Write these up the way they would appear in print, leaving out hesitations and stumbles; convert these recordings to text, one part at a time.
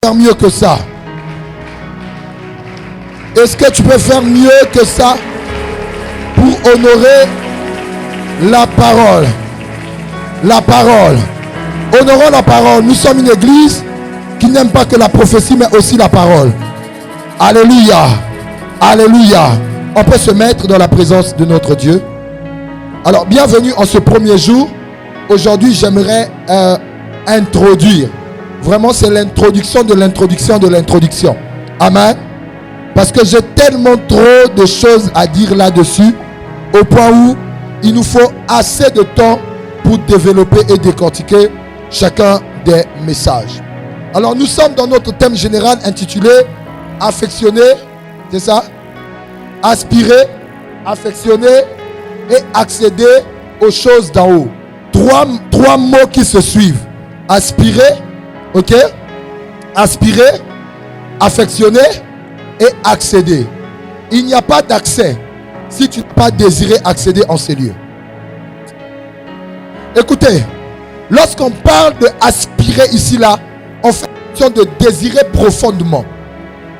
faire mieux que ça? Est-ce que tu peux faire mieux que ça pour honorer la parole? La parole. Honorons la parole. Nous sommes une église qui n'aime pas que la prophétie, mais aussi la parole. Alléluia. Alléluia. On peut se mettre dans la présence de notre Dieu. Alors, bienvenue en ce premier jour. Aujourd'hui, j'aimerais introduire. Vraiment, c'est l'introduction de l'introduction de l'introduction. Amen. Parce que j'ai tellement trop de choses à dire là-dessus, au point où il nous faut assez de temps pour développer et décortiquer chacun des messages. Alors, nous sommes dans notre thème général intitulé « Affectionner », c'est ça? Aspirer, affectionner et accéder aux choses d'en haut. Trois mots qui se suivent. Aspirer, ok? Aspirer, affectionner et accéder. Il n'y a pas d'accès si tu n'as pas désiré accéder en ces lieux. Écoutez, lorsqu'on parle de aspirer ici-là, on fait mention de désirer profondément.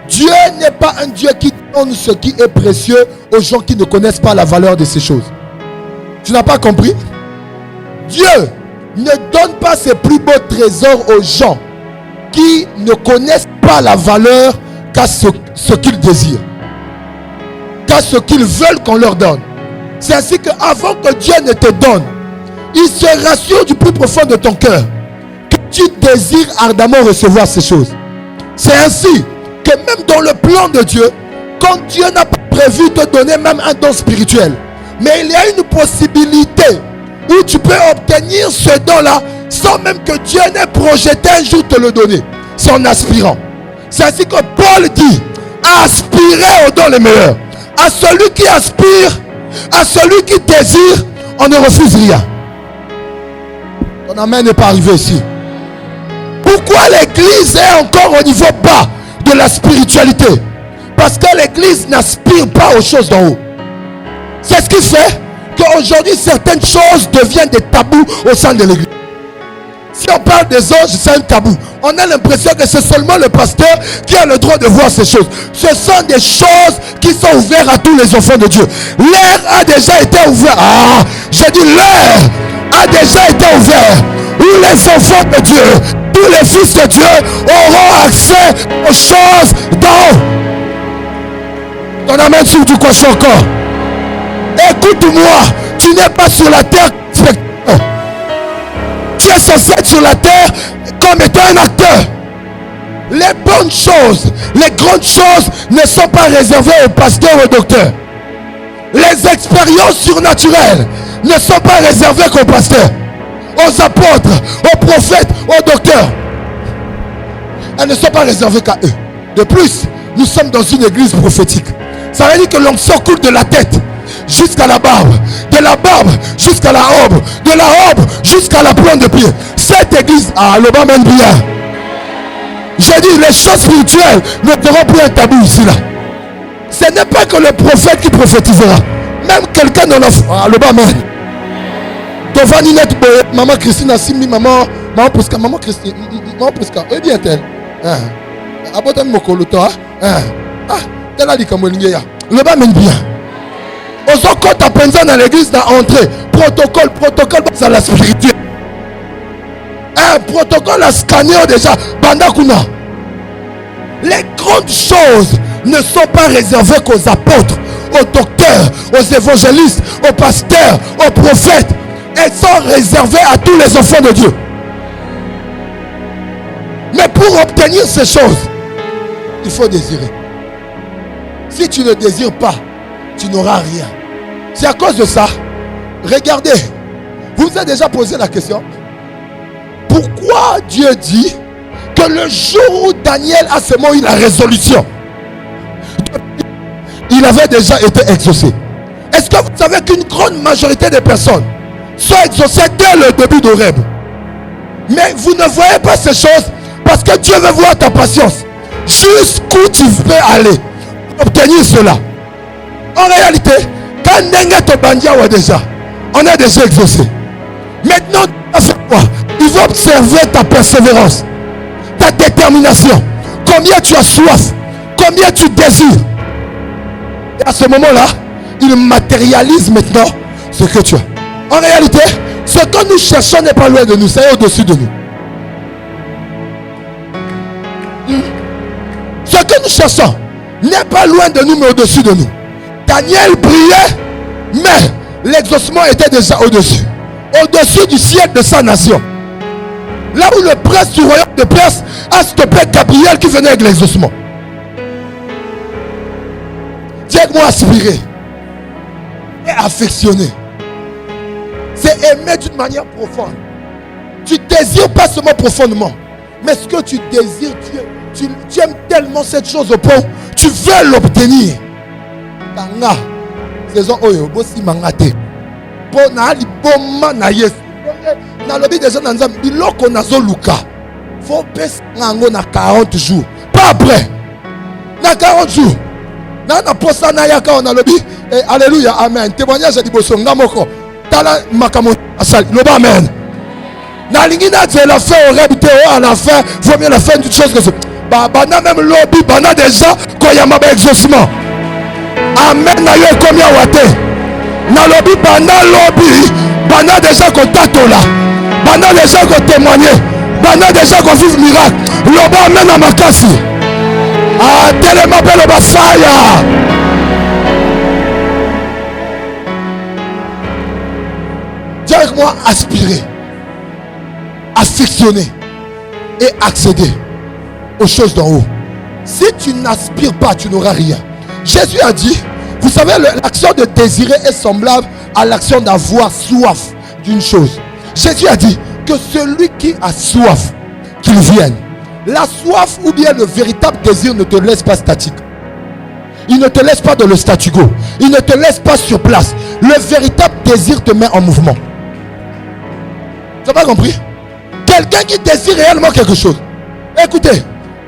Dieu n'est pas un Dieu qui donne ce qui est précieux aux gens qui ne connaissent pas la valeur de ces choses. Tu n'as pas compris? Dieu ne donne pas ses plus beaux trésors aux gens qui ne connaissent pas la valeur qu'à ce qu'ils désirent, qu'à ce qu'ils veulent qu'on leur donne. C'est ainsi qu'avant que Dieu ne te donne, il se rassure du plus profond de ton cœur que tu désires ardemment recevoir ces choses. C'est ainsi que même dans le plan de Dieu, quand Dieu n'a pas prévu de te donner même un don spirituel, mais il y a une possibilité où tu peux obtenir ce don-là sans même que Dieu n'ait projeté un jour te le donner. C'est en aspirant. C'est ainsi que Paul dit: aspirez aux dons les meilleurs. À celui qui aspire, à celui qui désire, on ne refuse rien. Ton amen n'est pas arrivé ici. Pourquoi l'église est encore au niveau bas de la spiritualité? Parce que l'église n'aspire pas aux choses d'en haut. C'est ce qui fait qu'aujourd'hui certaines choses deviennent des tabous au sein de l'église. Si on parle des anges, c'est un tabou. On a l'impression que c'est seulement le pasteur qui a le droit de voir ces choses. Ce sont des choses qui sont ouvertes à tous les enfants de Dieu. L'air a déjà été ouvert. Ah, j'ai dit l'air a déjà été ouvert. Où les enfants de Dieu, tous les fils de Dieu auront accès aux choses d'en haut. Ton amen sur du cochon encore. Écoute-moi, tu n'es pas sur la terre spectateur. Tu es censé être sur la terre comme étant un acteur. Les bonnes choses, les grandes choses ne sont pas réservées aux pasteurs et aux docteurs. Les expériences surnaturelles ne sont pas réservées qu'aux pasteurs, aux apôtres, aux prophètes, aux docteurs. Elles ne sont pas réservées qu'à eux. De plus, nous sommes dans une église prophétique. Ça veut dire que l'onction coule de la tête jusqu'à la barbe, de la barbe jusqu'à la robe, de la robe jusqu'à la plante de pied. Cette église, le bas mène bien. J'ai dit, les choses spirituelles ne seront plus un tabou ici là. Ce n'est pas que le prophète qui prophétisera. Même quelqu'un dans le bas mène. Devant Ninette, maman Christine Assimi, maman Pouska, maman Christine, maman Pouska, où est bien-elle? Abotan Mokoloto, elle a dit comme le bas mène bien. Aux autres, quand tu as dans l'église, dans l'entrée, protocole, c'est la spirituelle. Un protocole à scanner déjà, Bandakuna. Les grandes choses ne sont pas réservées qu'aux apôtres, aux docteurs, aux évangélistes, aux pasteurs, aux prophètes. Elles sont réservées à tous les enfants de Dieu. Mais pour obtenir ces choses, il faut désirer. Si tu ne désires pas, tu n'auras rien. C'est à cause de ça. Regardez, vous vous êtes déjà posé la question. Pourquoi Dieu dit que le jour où Daniel a seulement eu la résolution, il avait déjà été exaucé? Est-ce que vous savez qu'une grande majorité des personnes sont exaucées dès le début d'Horeb? Mais vous ne voyez pas ces choses parce que Dieu veut voir ta patience. Jusqu'où tu peux aller pour obtenir cela. En réalité, quand on a déjà exaucé. Maintenant, tu vas faire quoi? Il va observer ta persévérance, ta détermination. combien tu as soif, combien tu désires. Et à ce moment-là, il matérialise maintenant ce que tu as. En réalité, ce que nous cherchons n'est pas loin de nous, c'est au-dessus de nous. Ce que nous cherchons n'est pas loin de nous, mais au-dessus de nous. Daniel priait, mais l'exaucement était déjà au-dessus. Au-dessus du ciel de sa nation. Là où le prince du royaume de Perse a stoppé Gabriel qui venait avec l'exaucement. Dis avec moi, aspirer et affectionner. C'est aimer d'une manière profonde. Tu désires pas seulement profondément, mais ce que tu désires, tu aimes tellement cette chose au point, tu veux l'obtenir. Tanga, saison oyo, bossi mangate. Pour na li bomma na yes. Na lobi des gens dans nzambe, biloko nazo luka. Faut pesa ngango na 40 jours. Pas après. Na 40 jours. Na posa na yaka on a lobi. Alléluia, amen. Témoignage de boso ngamoko. Tala makamo asal. Loba amen. Na lingi na de la fin au rébité à la fin, vaut mieux la fin d'une chose que ça. Bana même lobby, bana déjà quand y a ma exaucement. Amen na yo combien wate. Na lobby bana lobby, bana déjà contact là. Bana déjà qu'on témoigner. Bana déjà qu'on vive miracle. Loba amen à makasi. Ah tellement belle ba fire. Dis avec moi aspirer, affectionner et accéder aux choses d'en haut. Si tu n'aspires pas, tu n'auras rien. Jésus a dit, vous savez, l'action de désirer est semblable à l'action d'avoir soif d'une chose. Jésus a dit que celui qui a soif, qu'il vienne. La soif ou bien le véritable désir ne te laisse pas statique. Il ne te laisse pas dans le statu quo. Il ne te laisse pas sur place. Le véritable désir te met en mouvement. Tu n'as pas compris? Quelqu'un qui désire réellement quelque chose. Écoutez,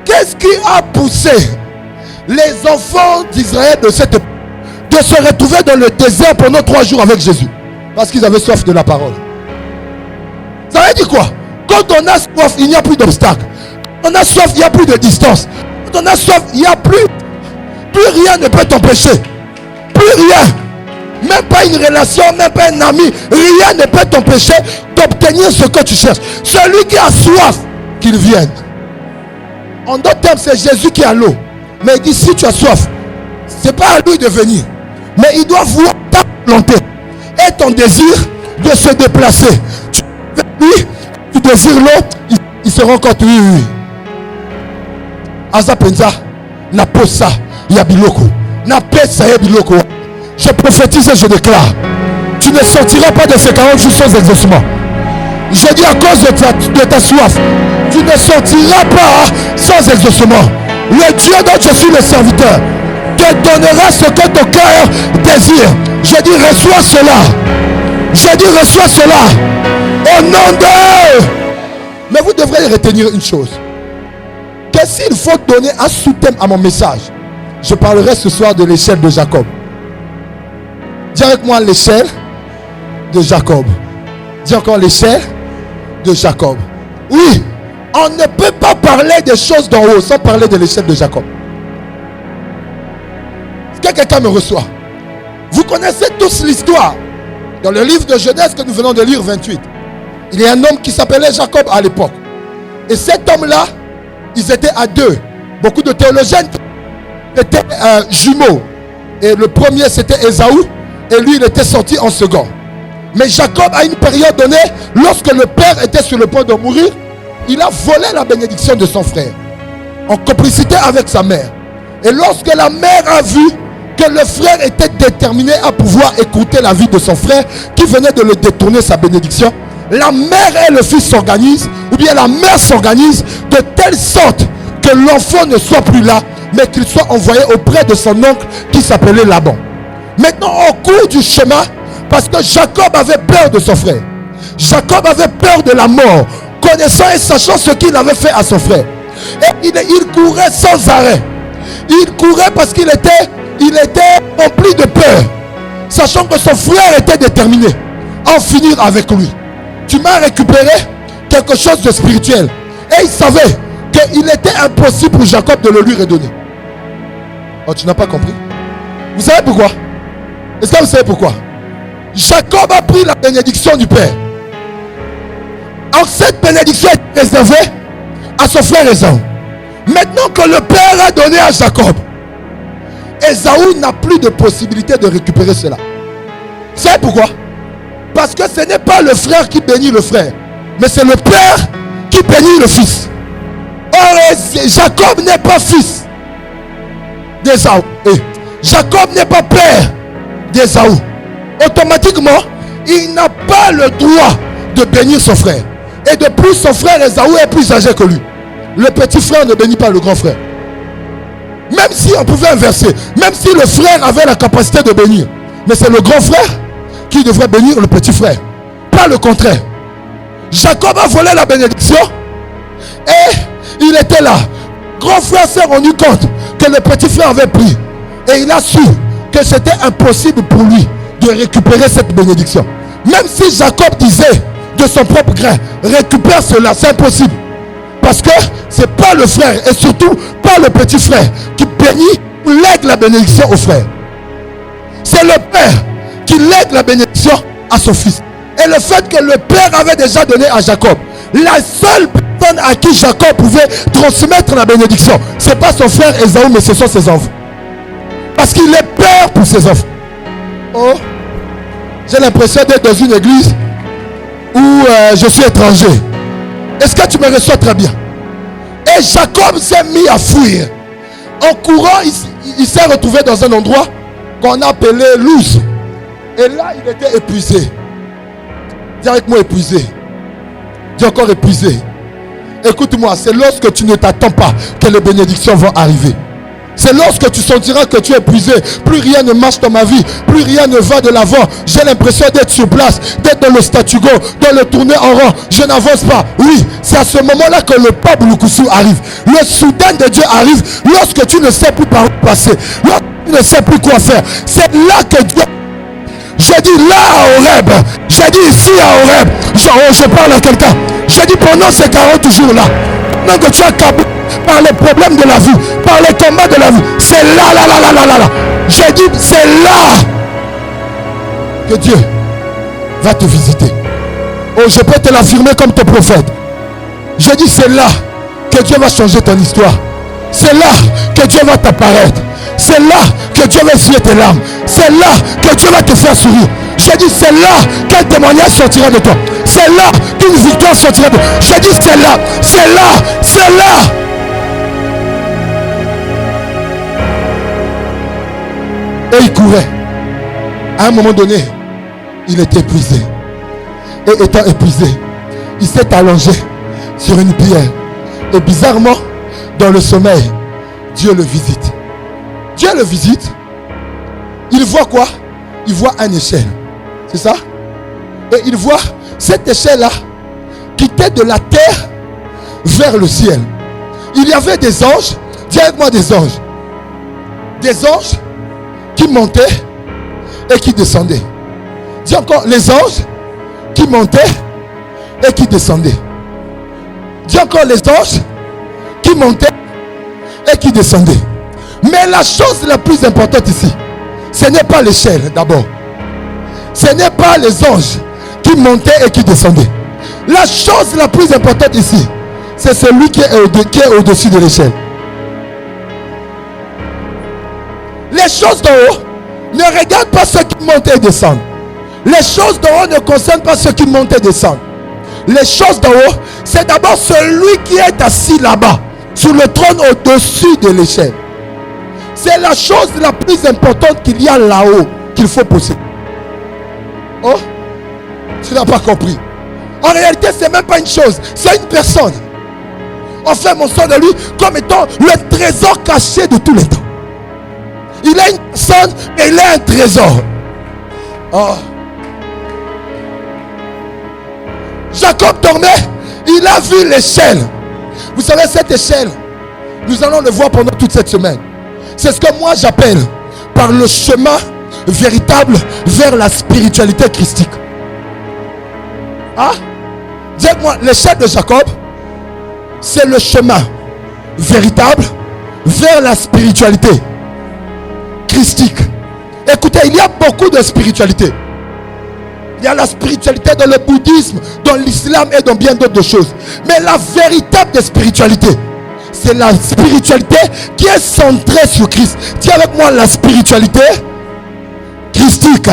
qu'est-ce qui a poussé les enfants d'Israël de cette époque de se retrouver dans le désert pendant 3 jours avec Jésus? Parce qu'ils avaient soif de la parole. Ça veut dire quoi? Quand on a soif, il n'y a plus d'obstacle. Quand on a soif, il n'y a plus de distance. Quand on a soif, il n'y a plus rien ne peut t'empêcher. Plus rien. Même pas une relation, même pas un ami. Rien ne peut t'empêcher d'obtenir ce que tu cherches. Celui qui a soif, qu'il vienne. En d'autres termes, c'est Jésus qui a l'eau. Mais il dit, si tu as soif, c'est pas à lui de venir. Mais il doit voir ta volonté et ton désir de se déplacer. Tu lui, tu désires l'eau, il se rend compte, oui. Aza penza, na posa, yabiloko. Na pesa yabiloko. Je prophétise et je déclare, tu ne sortiras pas de ces 40 jours sans exaucement. Je dis à cause de ta soif, tu ne sortiras pas sans exaucement. Le Dieu dont je suis le serviteur te donnera ce que ton cœur désire. Je dis reçois cela. Je dis reçois cela. Au nom de... Mais vous devrez retenir une chose. Que s'il faut donner un sous-thème à mon message, je parlerai ce soir de l'échelle de Jacob. Dis avec moi l'échelle de Jacob. Dis encore l'échelle de Jacob. Oui, on ne peut pas parler des choses d'en haut sans parler de l'échelle de Jacob. Est-ce que quelqu'un me reçoit? Vous connaissez tous l'histoire. Dans le livre de Genèse que nous venons de lire, 28. Il y a un homme qui s'appelait Jacob à l'époque. Et cet homme-là, ils étaient à deux. Beaucoup de théologiens étaient jumeaux. Et le premier, c'était Ésaü. Et lui, il était sorti en second. Mais Jacob, à une période donnée, lorsque le père était sur le point de mourir, il a volé la bénédiction de son frère. En complicité avec sa mère. Et lorsque la mère a vu que le frère était déterminé à pouvoir écouter la vie de son frère, qui venait de le détourner sa bénédiction, la mère et le fils s'organisent, ou bien la mère s'organise de telle sorte que l'enfant ne soit plus là, mais qu'il soit envoyé auprès de son oncle qui s'appelait Laban. Maintenant, au cours du chemin, parce que Jacob avait peur de son frère, Jacob avait peur de la mort, connaissant et sachant ce qu'il avait fait à son frère. Et il courait sans arrêt. Il courait parce qu'il était rempli de peur, sachant que son frère était déterminé à en finir avec lui. Tu m'as récupéré quelque chose de spirituel. Et il savait qu'il était impossible pour Jacob de le lui redonner. Oh, tu n'as pas compris? Vous savez pourquoi? Est-ce que vous savez pourquoi? Jacob a pris la bénédiction du Père. Or, cette bénédiction est réservée à son frère Ésaü. Maintenant que le Père a donné à Jacob, Ésaü n'a plus de possibilité de récupérer cela. Vous savez pourquoi? Parce que ce n'est pas le frère qui bénit le frère, mais c'est le Père qui bénit le fils. Or, Jacob n'est pas fils d'Ésaü. Jacob n'est pas père d'Ésaü. Automatiquement, il n'a pas le droit de bénir son frère. Et de plus, son frère Ésaü est plus âgé que lui. Le petit frère ne bénit pas le grand frère. Même si on pouvait inverser, même si le frère avait la capacité de bénir, mais c'est le grand frère qui devrait bénir le petit frère, pas le contraire. Jacob a volé la bénédiction et il était là. Grand frère s'est rendu compte que le petit frère avait pris et il a su que c'était impossible pour lui de récupérer cette bénédiction. Même si Jacob disait de son propre gré, récupère cela, c'est impossible. Parce que c'est pas le frère et surtout pas le petit frère qui bénit ou lègue la bénédiction au frère. C'est le père qui lègue la bénédiction à son fils. Et le fait que le père avait déjà donné à Jacob, la seule personne à qui Jacob pouvait transmettre la bénédiction, c'est pas son frère Ésaü, mais ce sont ses enfants. Parce qu'il est père pour ses enfants. Oh, j'ai l'impression d'être dans une église où je suis étranger. Est-ce que tu me reçois très bien? Et Jacob s'est mis à fuir. En courant, il s'est retrouvé dans un endroit qu'on appelait Luz. Et là, il était épuisé. Dis avec moi, épuisé. Dis encore épuisé. Écoute-moi, c'est lorsque tu ne t'attends pas que les bénédictions vont arriver. C'est lorsque tu sentiras que tu es épuisé, plus rien ne marche dans ma vie, plus rien ne va de l'avant. J'ai l'impression d'être sur place, d'être dans le statu quo, de le tourner en rond. Je n'avance pas. Oui, c'est à ce moment-là que le pas Bulukusu arrive. Le soudain de Dieu arrive lorsque tu ne sais plus par où passer, lorsque tu ne sais plus quoi faire. C'est là que Dieu... J'ai dit là à Horeb, j'ai dit ici à Horeb, je parle à quelqu'un. J'ai dit pendant ces 40 jours-là, pendant que tu as câblé par les problèmes de la vie, par les combats de la vie, c'est là. J'ai dit, c'est là que Dieu va te visiter. Oh, je peux te l'affirmer comme ton prophète. J'ai dit, c'est là que Dieu va changer ton histoire. C'est là que Dieu va t'apparaître. C'est là que Dieu va essuyer tes larmes. C'est là que Dieu va te faire sourire. J'ai dit, c'est là qu'un témoignage sortira de toi. C'est là qu'une victoire sortira de toi. J'ai dit, c'est là, c'est là, c'est là. Et il courait. À un moment donné, il était épuisé. Et étant épuisé, il s'est allongé sur une pierre. Et bizarrement, dans le sommeil, Dieu le visite. Dieu le visite. Il voit quoi? Il voit une échelle. C'est ça? Et il voit cette échelle-là quitter de la terre vers le ciel. Il y avait des anges. Dis avec moi des anges. Des anges qui montaient et qui descendaient. Dis encore, les anges qui montaient et qui descendaient. Dis encore, les anges qui montaient et qui descendaient. Mais la chose la plus importante ici, ce n'est pas l'échelle d'abord. Ce n'est pas les anges qui montaient et qui descendaient. La chose la plus importante ici, c'est celui qui est au-dessus de l'échelle. Les choses d'en haut ne regardent pas ceux qui montent et descendent. Les choses d'en haut ne concernent pas ceux qui montent et descendent. Les choses d'en haut, c'est d'abord celui qui est assis là-bas, sur le trône au-dessus de l'échelle. C'est la chose la plus importante qu'il y a là-haut qu'il faut posséder. Oh, tu n'as pas compris. En réalité, ce n'est même pas une chose, c'est une personne. On fait mention de lui comme étant le trésor caché de tous les temps. Il est une personne et il est un trésor. Oh. Jacob dormait, il a vu l'échelle. Vous savez, cette échelle, nous allons le voir pendant toute cette semaine. C'est ce que moi j'appelle par le chemin véritable vers la spiritualité christique. Ah, dites-moi, l'échelle de Jacob, c'est le chemin véritable vers la spiritualité christique. Écoutez, il y a beaucoup de spiritualité. Il y a la spiritualité dans le bouddhisme, dans l'islam et dans bien d'autres choses. Mais la véritable spiritualité, c'est la spiritualité qui est centrée sur Christ. Dis avec moi la spiritualité christique.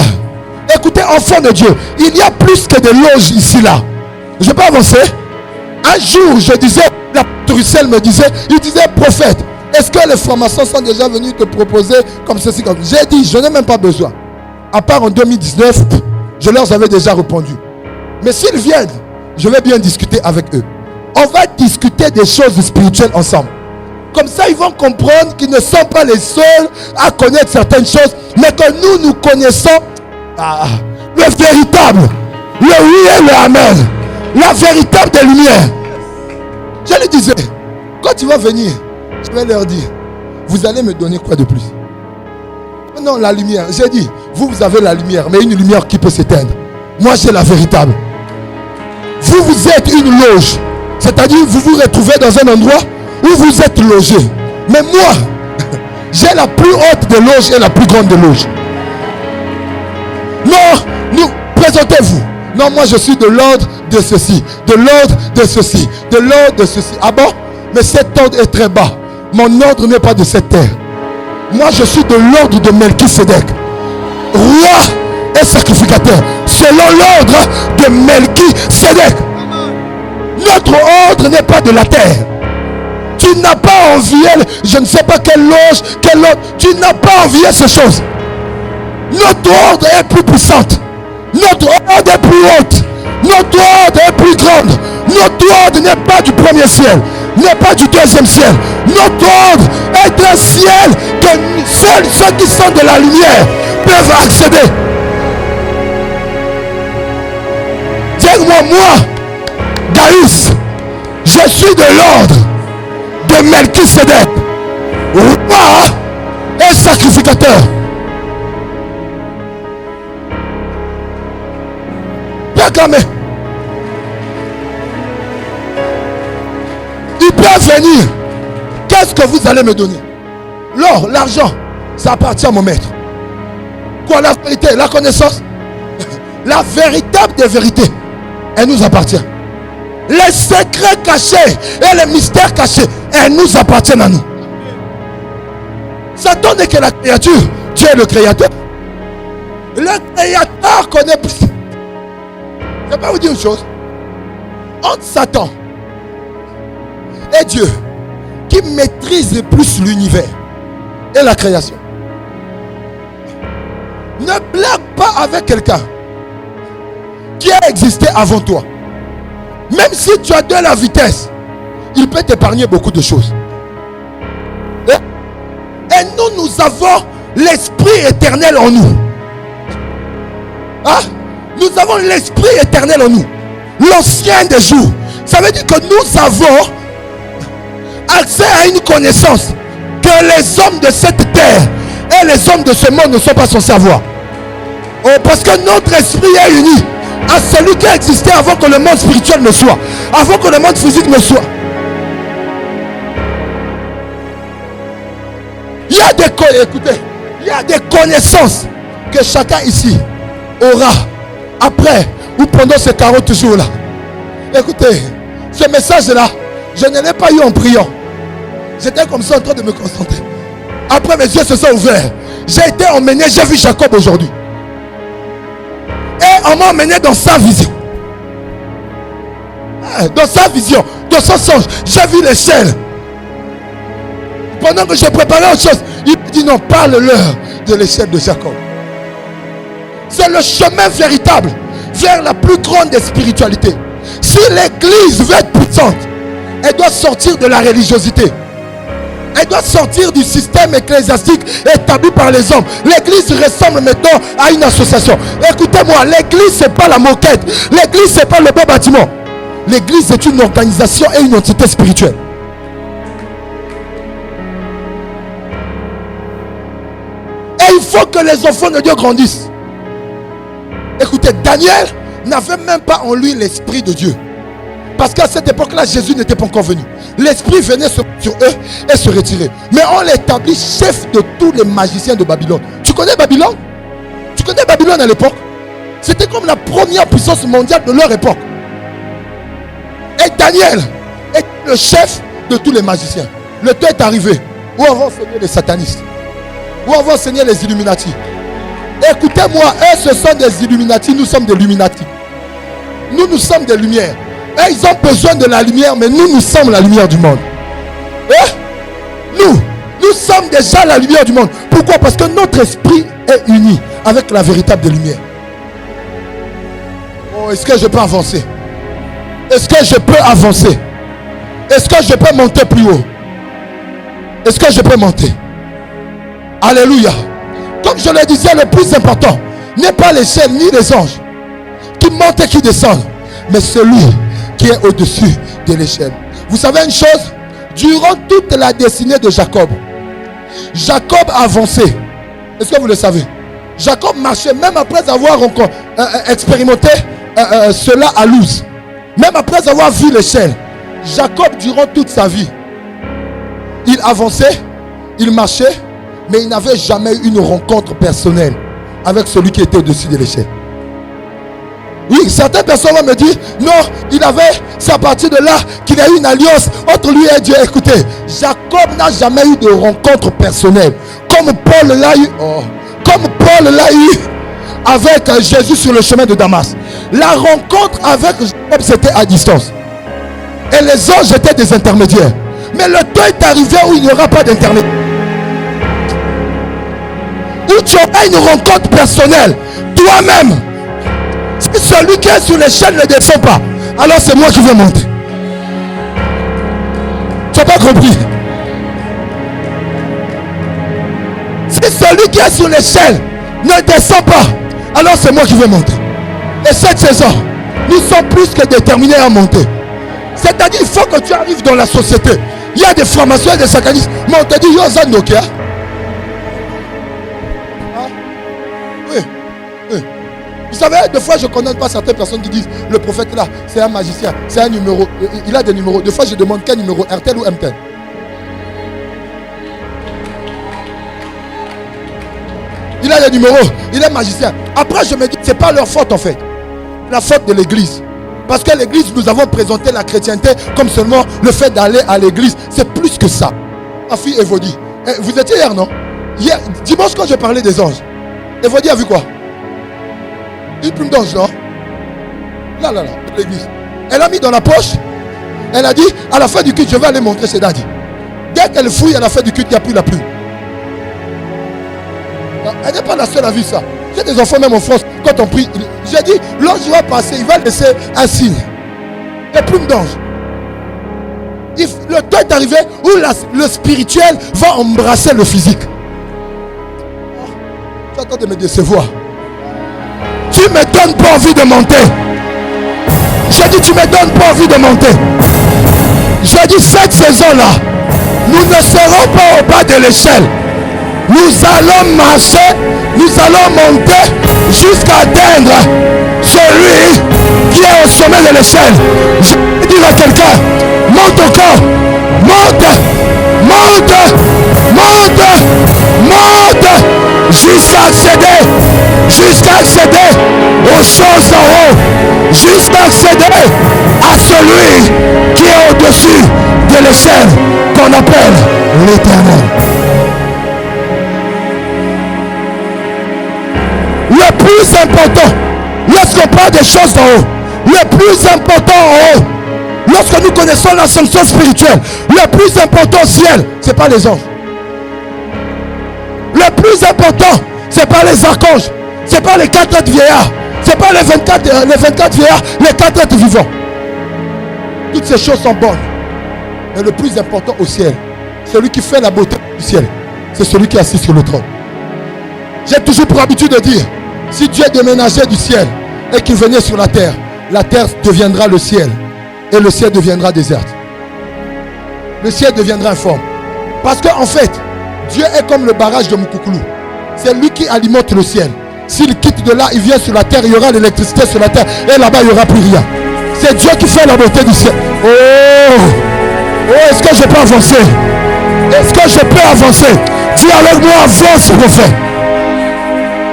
Écoutez, enfants de Dieu, il y a plus que des loges ici là. Je peux avancer? Un jour, je disais, la Russell me disait, il disait, prophète, est-ce que les francs-maçons sont déjà venus te proposer comme ceci, comme ça? J'ai dit, je n'ai même pas besoin. À part en 2019, je leur avais déjà répondu. Mais s'ils viennent, je vais bien discuter avec eux. On va discuter des choses spirituelles ensemble. Comme ça, ils vont comprendre qu'ils ne sont pas les seuls à connaître certaines choses, mais que nous connaissons le véritable, le oui et le amen, la véritable des lumières. Je lui disais, quand tu vas venir, je vais leur dire, vous allez me donner quoi de plus? Non, la lumière. J'ai dit, vous avez la lumière, mais une lumière qui peut s'éteindre. Moi, j'ai la véritable. Vous êtes une loge. C'est-à-dire, vous vous retrouvez dans un endroit où vous êtes logé. Mais moi, j'ai la plus haute des loges et la plus grande des loges. Non, présentez-vous. Non, moi, je suis de l'ordre de ceci, de l'ordre de ceci, de l'ordre de ceci. Ah bon? Mais cet ordre est très bas. Mon ordre n'est pas de cette terre. Moi, je suis de l'ordre de Melchisédek, roi et sacrificateur, selon l'ordre de Melchisédek. Notre ordre n'est pas de la terre. Tu n'as pas envié, je ne sais pas quelle loge, quelle autre. Tu n'as pas envié ces choses. Notre ordre est plus puissante. Notre ordre est plus haute. Notre ordre est plus grande. Notre ordre n'est pas du premier ciel, n'est pas du deuxième ciel. Notre ordre est un ciel que seuls ceux qui sont de la lumière peuvent accéder. Dis-moi, moi, Gaius, je suis de l'ordre de Melchisédek, roi et sacrificateur. Proclamez. Il peut venir. Qu'est-ce que vous allez me donner? L'or, l'argent, ça appartient à mon maître. Quoi, la vérité, la connaissance? La véritable des vérités, elle nous appartient. Les secrets cachés et les mystères cachés, elles nous appartiennent à nous. Satan n'est que la créature. Dieu est le créateur. Le créateur connaît plus. Je vais vous dire une chose. Entre Satan et Dieu, qui maîtrise plus l'univers et la création, ne blague pas avec quelqu'un qui a existé avant toi. Même si tu as de la vitesse, il peut t'épargner beaucoup de choses. Et nous avons l'esprit éternel en nous. Hein? Nous avons l'esprit éternel en nous. L'ancien des jours. Ça veut dire que nous avons accès à une connaissance que les hommes de cette terre et les hommes de ce monde ne sont pas censés avoir. Oh, parce que notre esprit est uni à celui qui a existé avant que le monde spirituel ne soit, avant que le monde physique ne soit. Il y a des connaissances que chacun ici aura après ou pendant ces 40 jours là. Écoutez, ce message là, je ne l'ai pas eu en priant. J'étais comme ça en train de me concentrer. Après mes yeux se sont ouverts. J'ai été emmené, j'ai vu Jacob aujourd'hui. Et on m'a emmené dans sa vision. Dans sa vision, dans son songe, j'ai vu l'échelle. Pendant que je préparais autre chose, il me dit non, parle-leur de l'échelle de Jacob. C'est le chemin véritable vers la plus grande des spiritualités. Si l'église veut être puissante, elle doit sortir de la religiosité. Elle doit sortir du système ecclésiastique établi par les hommes. L'église ressemble maintenant à une association. Écoutez-moi, l'église c'est pas la moquette. L'église c'est pas le beau bâtiment. L'église est une organisation et une entité spirituelle. Et il faut que les enfants de Dieu grandissent. Écoutez, Daniel n'avait même pas en lui l'esprit de Dieu. Parce qu'à cette époque-là, Jésus n'était pas encore venu. L'Esprit venait sur eux et se retirait. Mais on l'établit chef de tous les magiciens de Babylone. Tu connais Babylone? Tu connais Babylone à l'époque? C'était comme la première puissance mondiale de leur époque. Et Daniel est le chef de tous les magiciens. Le temps est arrivé où on va enseigner les satanistes, où on va enseigner les Illuminati. Écoutez-moi, eux ce sont des Illuminati, nous sommes des Illuminati. Nous sommes des lumières. Et ils ont besoin de la lumière, mais nous sommes la lumière du monde. Nous sommes déjà la lumière du monde. Pourquoi? Parce que notre esprit est uni avec la véritable lumière. Oh, est-ce que je peux avancer? Est-ce que je peux avancer? Est-ce que je peux monter plus haut? Est-ce que je peux monter? Alléluia. Comme je le disais, le plus important n'est pas l'échelle ni les anges qui montent et qui descendent, mais celui qui est au-dessus de l'échelle. Vous savez une chose? Durant toute la destinée de Jacob, Jacob avançait. Est-ce que vous le savez? Jacob marchait même après avoir encore expérimenté cela à Luz. Même après avoir vu l'échelle. Jacob, durant toute sa vie, il avançait, il marchait, mais il n'avait jamais eu une rencontre personnelle avec celui qui était au-dessus de l'échelle. Oui, certaines personnes vont me dire, non, c'est à partir de là qu'il a eu une alliance entre lui et Dieu. Écoutez, Jacob n'a jamais eu de rencontre personnelle, comme Paul l'a eu, avec Jésus sur le chemin de Damas. La rencontre avec Jacob, c'était à distance. Et les anges étaient des intermédiaires. Mais le temps est arrivé où il n'y aura pas d'intermédiaire. Où tu auras une rencontre personnelle, toi-même. Si celui qui est sur l'échelle ne descend pas, alors c'est moi qui vais monter. Tu n'as pas compris? Si celui qui est sur l'échelle ne descend pas, alors c'est moi qui vais monter. Et cette saison, nous sommes plus que déterminés à monter. C'est-à-dire, il faut que tu arrives dans la société. Il y a des formations et des satanistes. Mais on te dit, yo, Zandokia. Oui. Vous savez, des fois, je ne connais pas certaines personnes qui disent, le prophète là, c'est un magicien, c'est un numéro. Il a des numéros. Des fois, je demande quel numéro, RTL ou MTN. Il a des numéros, il est magicien. Après, je me dis, ce n'est pas leur faute en fait. La faute de l'église. Parce que l'église, nous avons présenté la chrétienté comme seulement le fait d'aller à l'église. C'est plus que ça. Ma fille Evodie, vous étiez hier, non? Hier, dimanche quand je parlais des anges, Evodie a vu quoi? Une plume d'ange, non? Là, l'église. Elle a mis dans la poche. Elle a dit, à la fin du culte, je vais aller montrer chez Daddy. Dès qu'elle fouille à la fin du culte, il n'y a plus la plume. Elle n'est pas la seule à vivre ça. J'ai des enfants même en France, quand on prie, j'ai dit, l'ange va passer, il va laisser un signe. Les plumes d'ange. Le temps est arrivé où le spirituel va embrasser le physique. Tu attends de me décevoir. Tu ne me donnes pas envie de monter. J'ai dit, tu ne me donnes pas envie de monter. J'ai dit, cette saison-là, nous ne serons pas au bas de l'échelle. Nous allons marcher, nous allons monter jusqu'à atteindre celui qui est au sommet de l'échelle. Je vais dire à quelqu'un, monte encore, monte, jusqu'à accéder aux choses en haut, jusqu'à accéder à celui qui est au-dessus de l'échelle qu'on appelle l'Éternel. Le plus important, lorsqu'on parle des choses en haut, le plus important en haut, lorsque nous connaissons la sanction spirituelle, le plus important au ciel, ce n'est pas les anges. Le plus important, ce n'est pas les archanges, ce n'est pas les 4 êtres vieillards, ce n'est pas les 24 vieillards, les 4 êtres vivants. Toutes ces choses sont bonnes. Mais le plus important au ciel, celui qui fait la beauté du ciel, c'est celui qui est assis sur le trône. J'ai toujours pour habitude de dire, si Dieu déménageait du ciel et qu'il venait sur la terre deviendra le ciel et le ciel deviendra déserte. Le ciel deviendra informe. Parce qu'en fait, Dieu est comme le barrage de Mukukulu. C'est lui qui alimente le ciel. S'il quitte de là, il vient sur la terre, il y aura l'électricité sur la terre et là-bas, il n'y aura plus rien. C'est Dieu qui fait la beauté du ciel. Oh, est-ce que je peux avancer? Est-ce que je peux avancer? Dis avec moi, avance, prophète.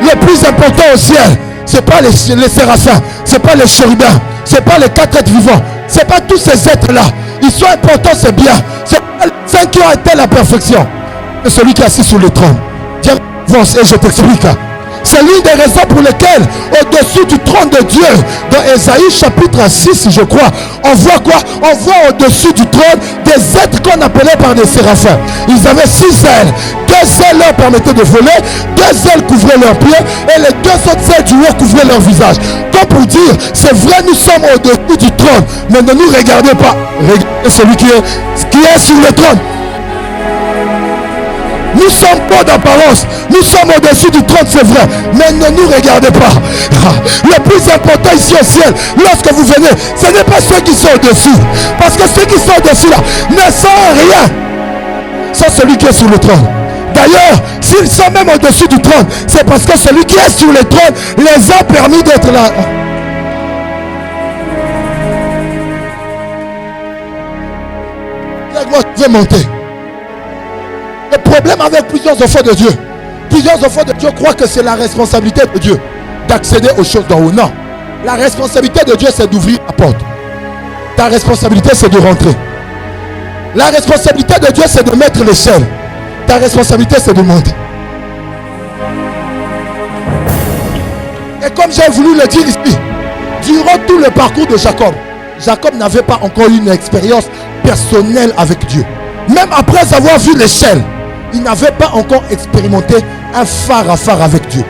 Le plus important au ciel, c'est pas les séraphins, c'est pas les chérubins, c'est pas les 4 êtres vivants, c'est pas tous ces êtres-là. Ils sont importants, c'est bien. C'est pas les 5 qui ont atteint la perfection. C'est celui qui est assis sur le trône. Dis avance et je t'explique. C'est l'une des raisons pour lesquelles, au-dessus du trône de Dieu, dans Ésaïe chapitre 6, je crois, on voit quoi? On voit au-dessus du trône des êtres qu'on appelait par des séraphins. Ils avaient 6 ailes. 2 ailes leur permettaient de voler, 2 ailes couvraient leurs pieds, et les 2 autres ailes du haut couvraient leur visage. Comme pour dire, c'est vrai, nous sommes au-dessus du trône, mais ne nous regardez pas. Regardez celui qui est sur le trône. Nous sommes beaux d'apparence, nous sommes au-dessus du trône, c'est vrai, mais ne nous regardez pas. Le plus important ici au ciel, lorsque vous venez, ce n'est pas ceux qui sont au-dessus, parce que ceux qui sont au-dessus là ne sont rien sans celui qui est sur le trône. D'ailleurs, s'ils sont même au-dessus du trône, c'est parce que celui qui est sur le trône les a permis d'être là. Moi, je vais monter. Le problème avec plusieurs enfants de Dieu croient que c'est la responsabilité de Dieu d'accéder aux choses d'en haut. Non. La responsabilité de Dieu, c'est d'ouvrir la porte. Ta responsabilité, c'est de rentrer. La responsabilité de Dieu, c'est de mettre l'échelle. Ta responsabilité, c'est de monter. Et comme j'ai voulu le dire ici, durant tout le parcours de Jacob, Jacob n'avait pas encore eu une expérience personnelle avec Dieu. Même après avoir vu l'échelle, il n'avait pas encore expérimenté un phare à phare avec Dieu.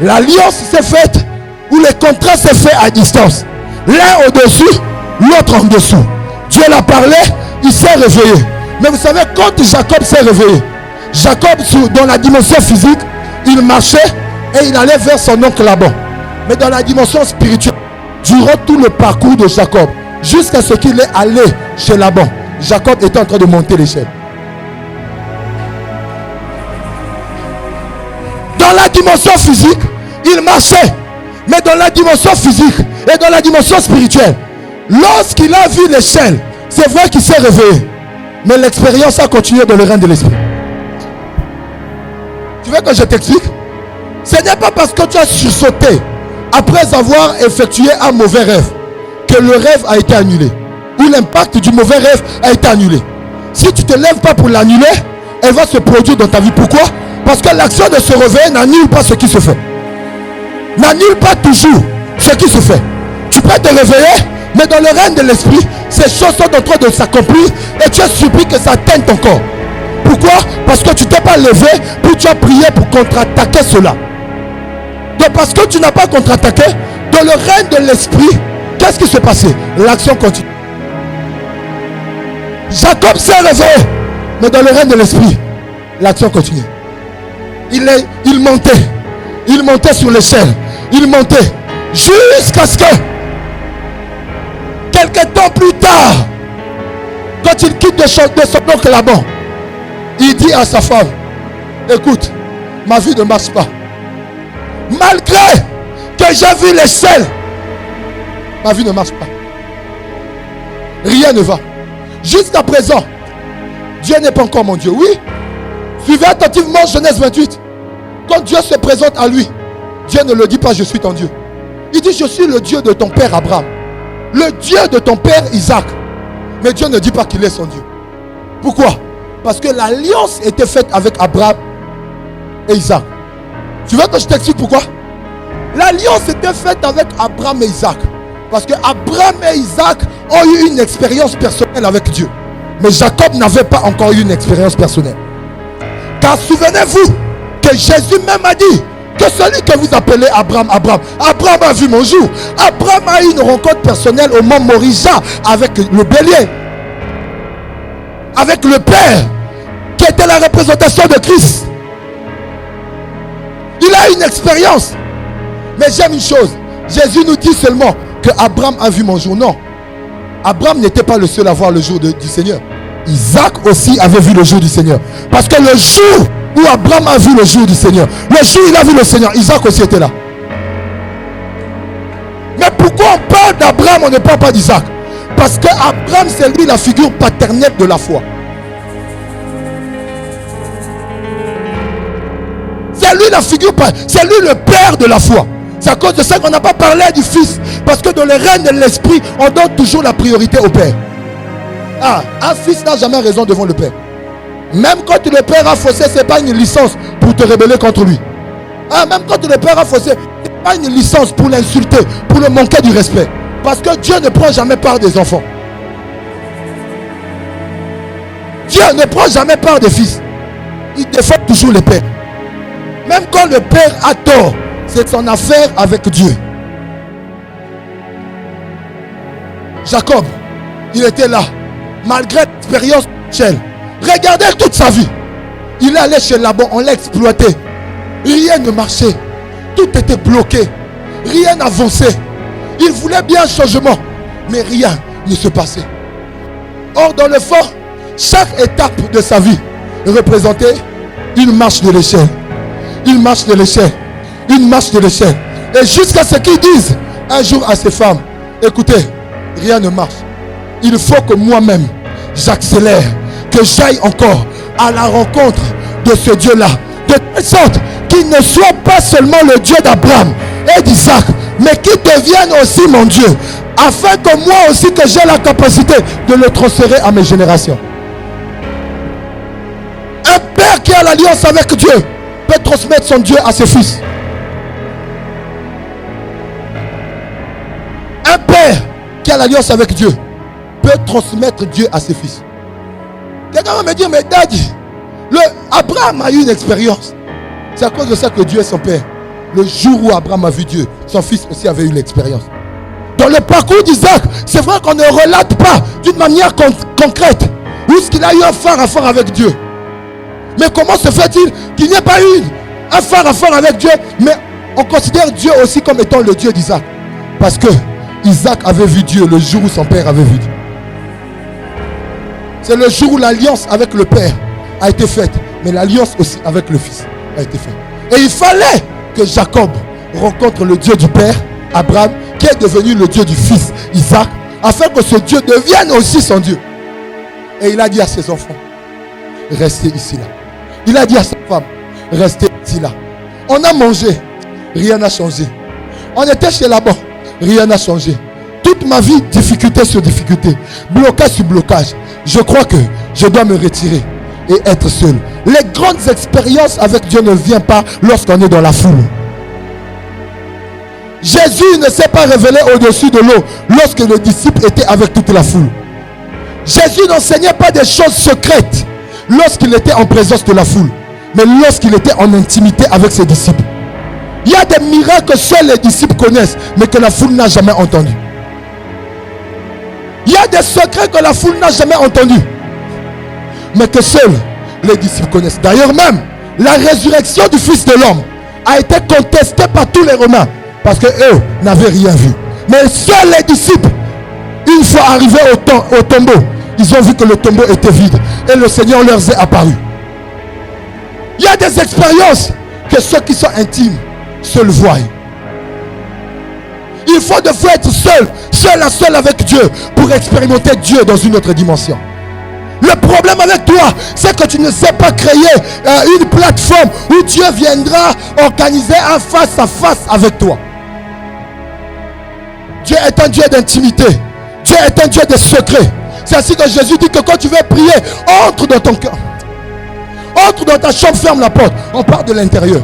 L'alliance s'est faite, ou le contrat s'est fait à distance. L'un au-dessus, l'autre en dessous. Dieu l'a parlé, il s'est réveillé. Mais vous savez, quand Jacob s'est réveillé, Jacob, dans la dimension physique, il marchait et il allait vers son oncle Laban. Mais dans la dimension spirituelle, durant tout le parcours de Jacob, jusqu'à ce qu'il est allé chez Laban, Jacob était en train de monter l'échelle. Dans la dimension physique, il marchait. Mais dans la dimension physique et dans la dimension spirituelle, lorsqu'il a vu l'échelle, c'est vrai qu'il s'est réveillé. Mais l'expérience a continué dans le règne de l'esprit. Tu veux que je t'explique? Ce n'est pas parce que tu as sursauté après avoir effectué un mauvais rêve que le rêve a été annulé, ou l'impact du mauvais rêve a été annulé. Si tu ne te lèves pas pour l'annuler, elle va se produire dans ta vie. Pourquoi? Parce que l'action de se réveiller n'annule pas ce qui se fait. N'annule pas toujours ce qui se fait. Tu peux te réveiller, mais dans le règne de l'esprit, ces choses sont en train de s'accomplir et tu es surpris que ça atteigne ton corps. Pourquoi? Parce que tu ne t'es pas levé, puis tu as prié pour contre-attaquer cela. Donc parce que tu n'as pas contre-attaqué, dans le règne de l'esprit, qu'est-ce qui s'est passé? L'action continue. Jacob s'est réveillé, mais dans le règne de l'esprit, l'action continue. Il montait sur l'échelle, il montait jusqu'à ce que quelque temps plus tard, quand il quitte de son oncle Laban, il dit à sa femme, écoute, ma vie ne marche pas. Malgré que j'ai vu l'échelle, ma vie ne marche pas. Rien ne va. Jusqu'à présent, Dieu n'est pas encore mon Dieu. Oui. Suivez attentivement Genèse 28. Quand Dieu se présente à lui, Dieu ne le dit pas je suis ton Dieu. Il dit je suis le Dieu de ton père Abraham, le Dieu de ton père Isaac. Mais Dieu ne dit pas qu'il est son Dieu. Pourquoi? Parce que l'alliance était faite avec Abraham et Isaac. Tu veux que je t'explique pourquoi? L'alliance était faite avec Abraham et Isaac. Parce que Abraham et Isaac ont eu une expérience personnelle avec Dieu. Mais Jacob n'avait pas encore eu une expérience personnelle. Car souvenez-vous que Jésus même a dit que celui que vous appelez Abraham a vu mon jour. Abraham a eu une rencontre personnelle au mont Moriah avec le bélier, avec le Père, qui était la représentation de Christ. Il a une expérience. Mais j'aime une chose, Jésus nous dit seulement que Abraham a vu mon jour. Non, Abraham n'était pas le seul à voir le jour du Seigneur. Isaac aussi avait vu le jour du Seigneur. Parce que le jour où Abraham a vu le jour du Seigneur, le jour où il a vu le Seigneur, Isaac aussi était là. Mais pour Pourquoi on parle d'Abraham, on ne parle pas d'Isaac? Parce que Abraham, c'est lui la figure paternelle de la foi. C'est lui la figure, c'est lui le père de la foi. C'est à cause de ça qu'on n'a pas parlé du fils. Parce que dans le règne de l'esprit, on donne toujours la priorité au père. Ah, un fils n'a jamais raison devant le père. Même quand le père a faussé, ce n'est pas une licence pour te rebeller contre lui. Ah, même quand le père a faussé, ce n'est pas une licence pour l'insulter, pour le manquer du respect. Parce que Dieu ne prend jamais part des enfants. Dieu ne prend jamais part des fils. Il défend toujours le père. Même quand le père a tort, c'est son affaire avec Dieu. Jacob, il était là, malgré l'expérience de Rachel. Regardez toute sa vie. Il est allé chez Laban, on l'a exploité. Rien ne marchait. Tout était bloqué. Rien n'avançait. Il voulait bien un changement, mais rien ne se passait. Or, dans le fond, chaque étape de sa vie représentait une marche de l'échelle. Une marche de l'échelle. Une marche de l'échelle. Et jusqu'à ce qu'ils disent un jour à ces femmes, écoutez, rien ne marche. Il faut que moi-même, j'accélère, que j'aille encore à la rencontre de ce Dieu-là. De telle sorte qu'il ne soit pas seulement le Dieu d'Abraham et d'Isaac, mais qu'il devienne aussi mon Dieu. Afin que moi aussi, que j'ai la capacité de le transférer à mes générations. Un père qui a l'alliance avec Dieu peut transmettre son Dieu à ses fils. Un père qui a l'alliance avec Dieu peut transmettre Dieu à ses fils. Quelqu'un va me dire, mais Daddy, Abraham a eu une expérience. C'est à cause de ça que Dieu est son père. Le jour où Abraham a vu Dieu, son fils aussi avait eu l'expérience. Dans le parcours d'Isaac, c'est vrai qu'on ne relate pas d'une manière concrète où est-ce qu'il a eu un phare à faire avec Dieu. Mais comment se fait-il qu'il n'y ait pas eu un phare à faire avec Dieu, mais on considère Dieu aussi comme étant le Dieu d'Isaac? Parce que Isaac avait vu Dieu le jour où son père avait vu Dieu. C'est le jour où l'alliance avec le père a été faite, mais l'alliance aussi avec le fils a été faite. Et il fallait que Jacob rencontre le Dieu du père, Abraham, qui est devenu le Dieu du fils, Isaac, afin que ce Dieu devienne aussi son Dieu. Et il a dit à ses enfants, restez ici là. Il a dit à sa femme, restez ici là. On a mangé, rien n'a changé. On était chez Laban, rien n'a changé. Toute ma vie, difficulté sur difficulté, blocage sur blocage. Je crois que je dois me retirer et être seul. Les grandes expériences avec Dieu ne viennent pas lorsqu'on est dans la foule. Jésus ne s'est pas révélé au-dessus de l'eau lorsque le disciple était avec toute la foule. Jésus n'enseignait pas des choses secrètes lorsqu'il était en présence de la foule, mais lorsqu'il était en intimité avec ses disciples. Il y a des miracles que seuls les disciples connaissent, mais que la foule n'a jamais entendu. Il y a des secrets que la foule n'a jamais entendus, mais que seuls les disciples connaissent. D'ailleurs même, la résurrection du Fils de l'homme a été contestée par tous les Romains, parce qu'eux n'avaient rien vu. Mais seuls les disciples, une fois arrivés au tombeau, ils ont vu que le tombeau était vide et le Seigneur leur est apparu. Il y a des expériences que ceux qui sont intimes seuls voient. Il faut de fois être seul avec Dieu pour expérimenter Dieu dans une autre dimension. Le problème avec toi, c'est que tu ne sais pas créer une plateforme où Dieu viendra organiser un face à face avec toi. Dieu est un Dieu d'intimité. Dieu est un Dieu de secret. C'est ainsi que Jésus dit que quand tu veux prier, entre dans ton cœur. Entre dans ta chambre, ferme la porte. On part de l'intérieur.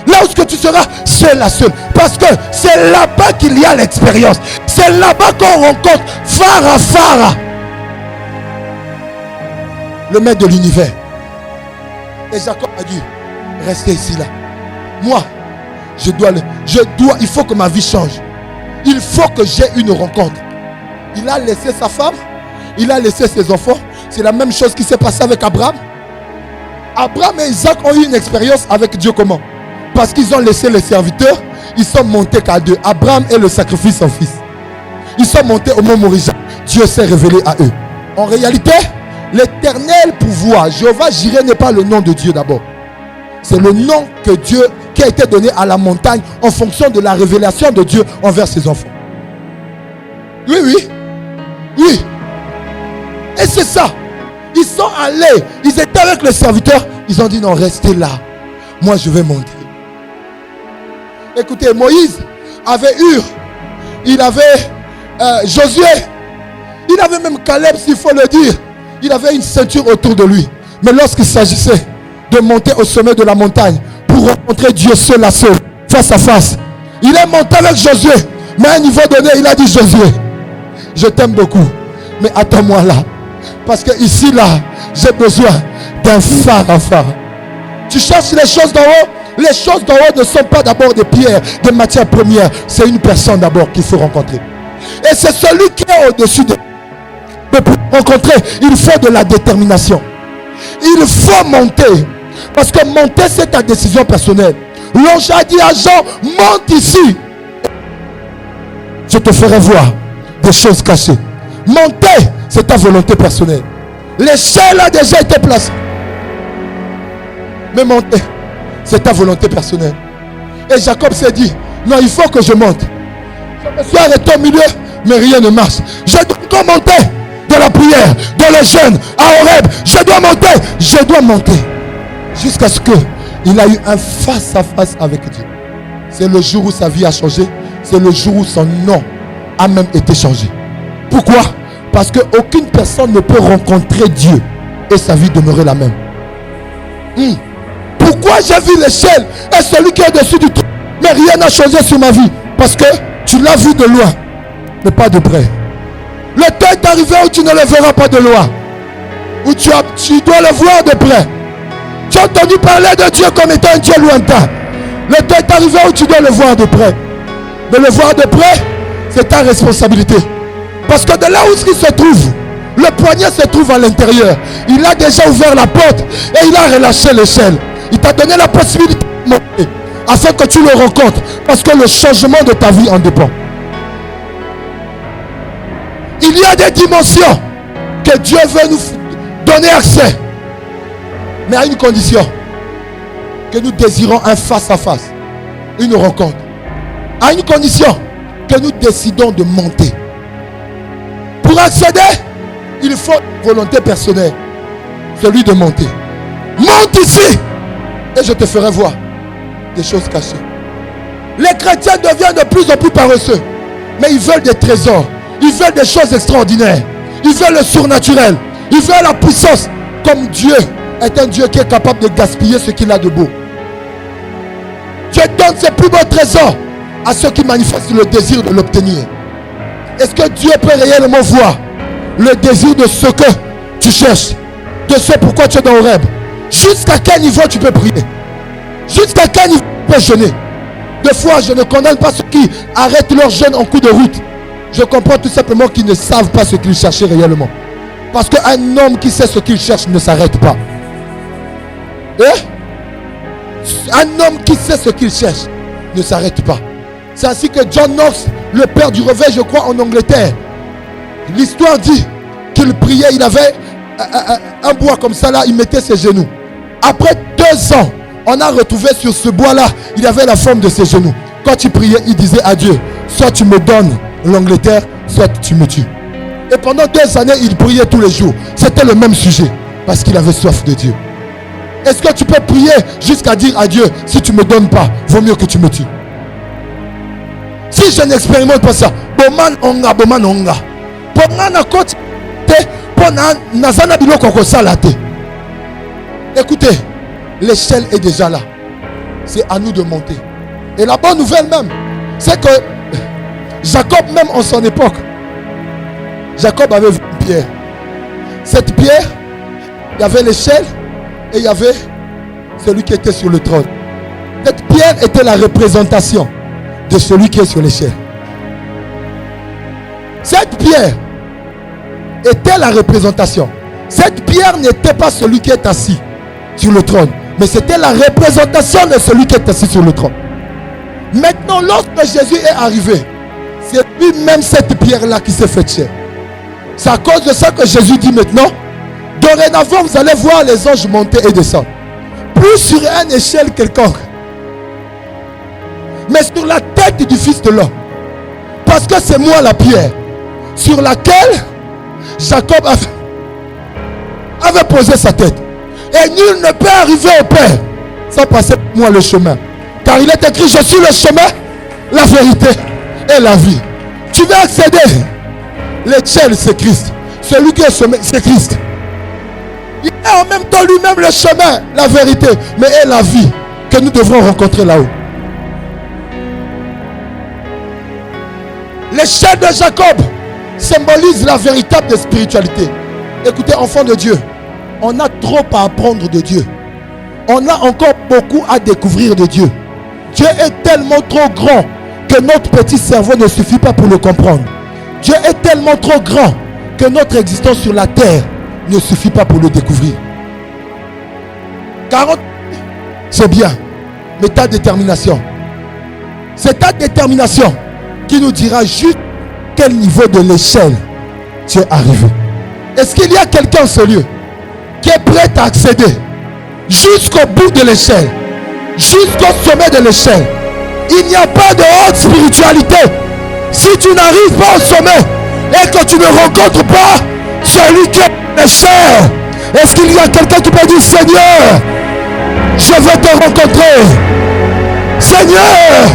Là où tu seras seul à seul. Parce que c'est là-bas qu'il y a l'expérience. C'est là-bas qu'on rencontre phare à phare le maître de l'univers. Et Jacob a dit, restez ici là. Moi, il faut que ma vie change. Il faut que j'ai une rencontre. Il a laissé sa femme, il a laissé ses enfants. C'est la même chose qui s'est passée avec Abraham. Abraham et Isaac ont eu une expérience avec Dieu comment? Parce qu'ils ont laissé les serviteurs, ils sont montés qu'à deux. Abraham et le sacrifice en fils. Ils sont montés au mont Moriah. Dieu s'est révélé à eux. En réalité, l'éternel pouvoir, Jéhovah Jireh n'est pas le nom de Dieu d'abord. C'est le nom que Dieu qui a été donné à la montagne en fonction de la révélation de Dieu envers ses enfants. Oui, oui. Oui. Et c'est ça. Ils sont allés. Ils étaient avec le serviteur. Ils ont dit non, restez là. Moi, je vais monter. Écoutez, Moïse avait Hur. Il avait Josué. Il avait même Caleb, s'il faut le dire. Il avait une ceinture autour de lui. Mais lorsqu'il s'agissait de monter au sommet de la montagne pour rencontrer Dieu seul à seul, face à face, il est monté avec Josué. Mais à un niveau donné, il a dit Josué, je t'aime beaucoup, mais attends-moi là. Parce que ici, là, j'ai besoin d'un phare à phare. Tu cherches les choses d'en haut. Les choses d'en haut ne sont pas d'abord des pierres, des matières premières. C'est une personne d'abord qu'il faut rencontrer. Et c'est celui qui est au-dessus de... Mais pour rencontrer, il faut de la détermination. Il faut monter. Parce que monter, c'est ta décision personnelle. L'ange a dit à Jean, monte ici. Je te ferai voir des choses cachées. Monter, c'est ta volonté personnelle. L'échelle a déjà été placée. Mais monter, c'est ta volonté personnelle. Et Jacob s'est dit, non, il faut que je monte. Je me suis arrêté au milieu, mais rien ne marche. Je dois encore monter dans la prière, dans le jeûne, à Horeb. Je dois monter. Jusqu'à ce qu'il a eu un face-à-face avec Dieu. C'est le jour où sa vie a changé. C'est le jour où son nom a même été changé. Pourquoi? Parce qu'aucune personne ne peut rencontrer Dieu et sa vie demeurer la même. Pourquoi j'ai vu l'échelle et celui qui est au-dessus du trône, mais rien n'a changé sur ma vie? Parce que tu l'as vu de loin, mais pas de près. Le temps est arrivé où tu ne le verras pas de loin, où tu dois le voir de près. Tu as entendu parler de Dieu comme étant un Dieu lointain. Le temps est arrivé où tu dois le voir de près. Mais le voir de près, c'est ta responsabilité. Parce que de là où il se trouve, le poignet se trouve à l'intérieur. Il a déjà ouvert la porte et il a relâché l'échelle. Il t'a donné la possibilité de monter afin que tu le rencontres. Parce que le changement de ta vie en dépend. Il y a des dimensions que Dieu veut nous donner accès. Mais à une condition. Que nous désirons un face-à-face. Une rencontre. À une condition. Que nous décidons de monter. Pour accéder, il faut une volonté personnelle. Celui de monter. Monte ici. Et je te ferai voir des choses cachées. Les chrétiens deviennent de plus en plus paresseux. Mais ils veulent des trésors. Ils veulent des choses extraordinaires. Ils veulent le surnaturel. Ils veulent la puissance. Comme Dieu est un Dieu qui est capable de gaspiller ce qu'il a de beau. Dieu donne ses plus beaux trésors à ceux qui manifestent le désir de l'obtenir. Est-ce que Dieu peut réellement voir le désir de ce que tu cherches, de ce pourquoi tu es dans Horeb? Jusqu'à quel niveau tu peux prier? Jusqu'à quel niveau tu peux jeûner? Des fois, je ne condamne pas ceux qui arrêtent leur jeûne en cours de route. Je comprends tout simplement qu'ils ne savent pas ce qu'ils cherchaient réellement. Parce qu'un homme qui sait ce qu'il cherche ne s'arrête pas. Un homme qui sait ce qu'il cherche ne s'arrête pas. C'est ainsi que John Knox, le père du réveil, je crois, en Angleterre, l'histoire dit qu'il priait, il avait un bois comme ça là, il mettait ses genoux. Après 2 ans, on a retrouvé sur ce bois là, il avait la forme de ses genoux. Quand il priait, il disait à Dieu, soit tu me donnes l'Angleterre, soit tu me tues. Et pendant 2 années, il priait tous les jours. C'était le même sujet, parce qu'il avait soif de Dieu. Est-ce que tu peux prier jusqu'à dire à Dieu, si tu ne me donnes pas, vaut mieux que tu me tues? Si je n'expérimente pas ça, boman onga. Écoutez, l'échelle est déjà là. C'est à nous de monter. Et la bonne nouvelle même, c'est que Jacob même en son époque, Jacob avait vu une pierre. Cette pierre, il y avait l'échelle et il y avait celui qui était sur le trône. Cette pierre était la représentation de celui qui est sur l'échelle. Cette pierre était la représentation. Cette pierre n'était pas celui qui est assis sur le trône, mais c'était la représentation de celui qui est assis sur le trône. Maintenant, lorsque Jésus est arrivé, c'est lui-même cette pierre-là qui s'est faite chair. C'est à cause de ça que Jésus dit maintenant, dorénavant, vous allez voir les anges monter et descendre. Plus sur une échelle quelconque. mais sur la tête du Fils de l'homme. Parce que c'est moi la pierre sur laquelle Jacob avait posé sa tête. Et nul ne peut arriver au Père sans passer pour moi le chemin. Car il est écrit, je suis le chemin, la vérité et la vie. Tu veux accéder. L'échelle, c'est Christ. Celui qui est au sommet, c'est Christ. Il est en même temps lui-même le chemin, la vérité, mais est la vie que nous devrons rencontrer là-haut. L'échelle de Jacob symbolise la véritable spiritualité. Écoutez, enfants de Dieu, on a trop à apprendre de Dieu. On a encore beaucoup à découvrir de Dieu. Dieu est tellement trop grand que notre petit cerveau ne suffit pas pour le comprendre. Dieu est tellement trop grand que notre existence sur la terre ne suffit pas pour le découvrir. 40, c'est bien, mais ta détermination. C'est ta détermination qui nous dira juste quel niveau de l'échelle tu es arrivé. Est-ce qu'il y a quelqu'un en ce lieu qui est prêt à accéder jusqu'au bout de l'échelle, jusqu'au sommet de l'échelle? Il n'y a pas de haute spiritualité si tu n'arrives pas au sommet et que tu ne rencontres pas celui qui est l'échelle. Est-ce qu'il y a quelqu'un qui peut dire, Seigneur, je veux te rencontrer. Seigneur,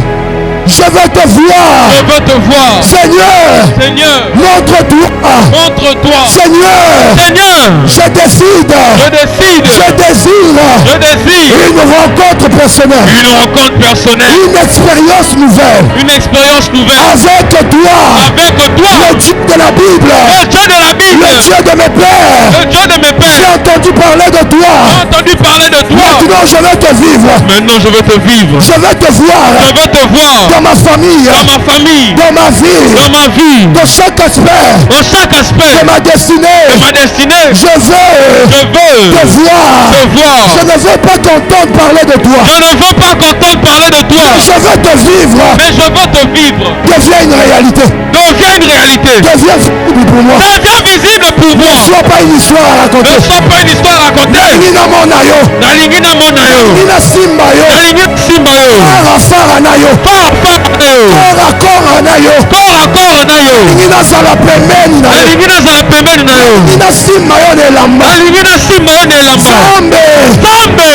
je veux te voir. Je veux te voir. Seigneur, Seigneur, montre-toi. montre-toi. Seigneur, Seigneur, je décide. Je désire une rencontre personnelle. Une rencontre personnelle. Une expérience nouvelle. Une expérience nouvelle. Avec toi. Avec toi. Le Dieu de la Bible. Le Dieu de la Bible. Le Dieu de mes pères. Le Dieu de mes pères. J'ai entendu parler de toi. J'ai entendu parler de toi. Maintenant je vais te vivre. Maintenant je veux te vivre. Je vais te voir. Je veux te voir. Dans ma famille. Dans ma famille. Dans ma vie. Dans ma vie. Dans chaque aspect. Dans chaque aspect. De ma destinée. De ma destinée. Je veux te voir. Te voir. Je ne veux pas t'entendre parler de toi. Je ne veux pas qu'entendre parler de toi. Je veux te vivre. Mais je veux te vivre. Deviens une réalité. Deviens une réalité. Deviens visible pour moi. Deviens visible pour moi. Ne sois pas une histoire à raconter. Ne sois pas une histoire à raconter. Nalingina monayo. Nalingina monayo. Nalingina simba yo. Nalingina simba yo. Farafara nayo. Farafara nayo. Kora nayo. Kora nayo. Nalingina sala pembeni nayo. Nalingina sala pembeni nayo. Nalingina simba yo nelamba. Nalingina simba yo nelamba. Zambe. Zambe.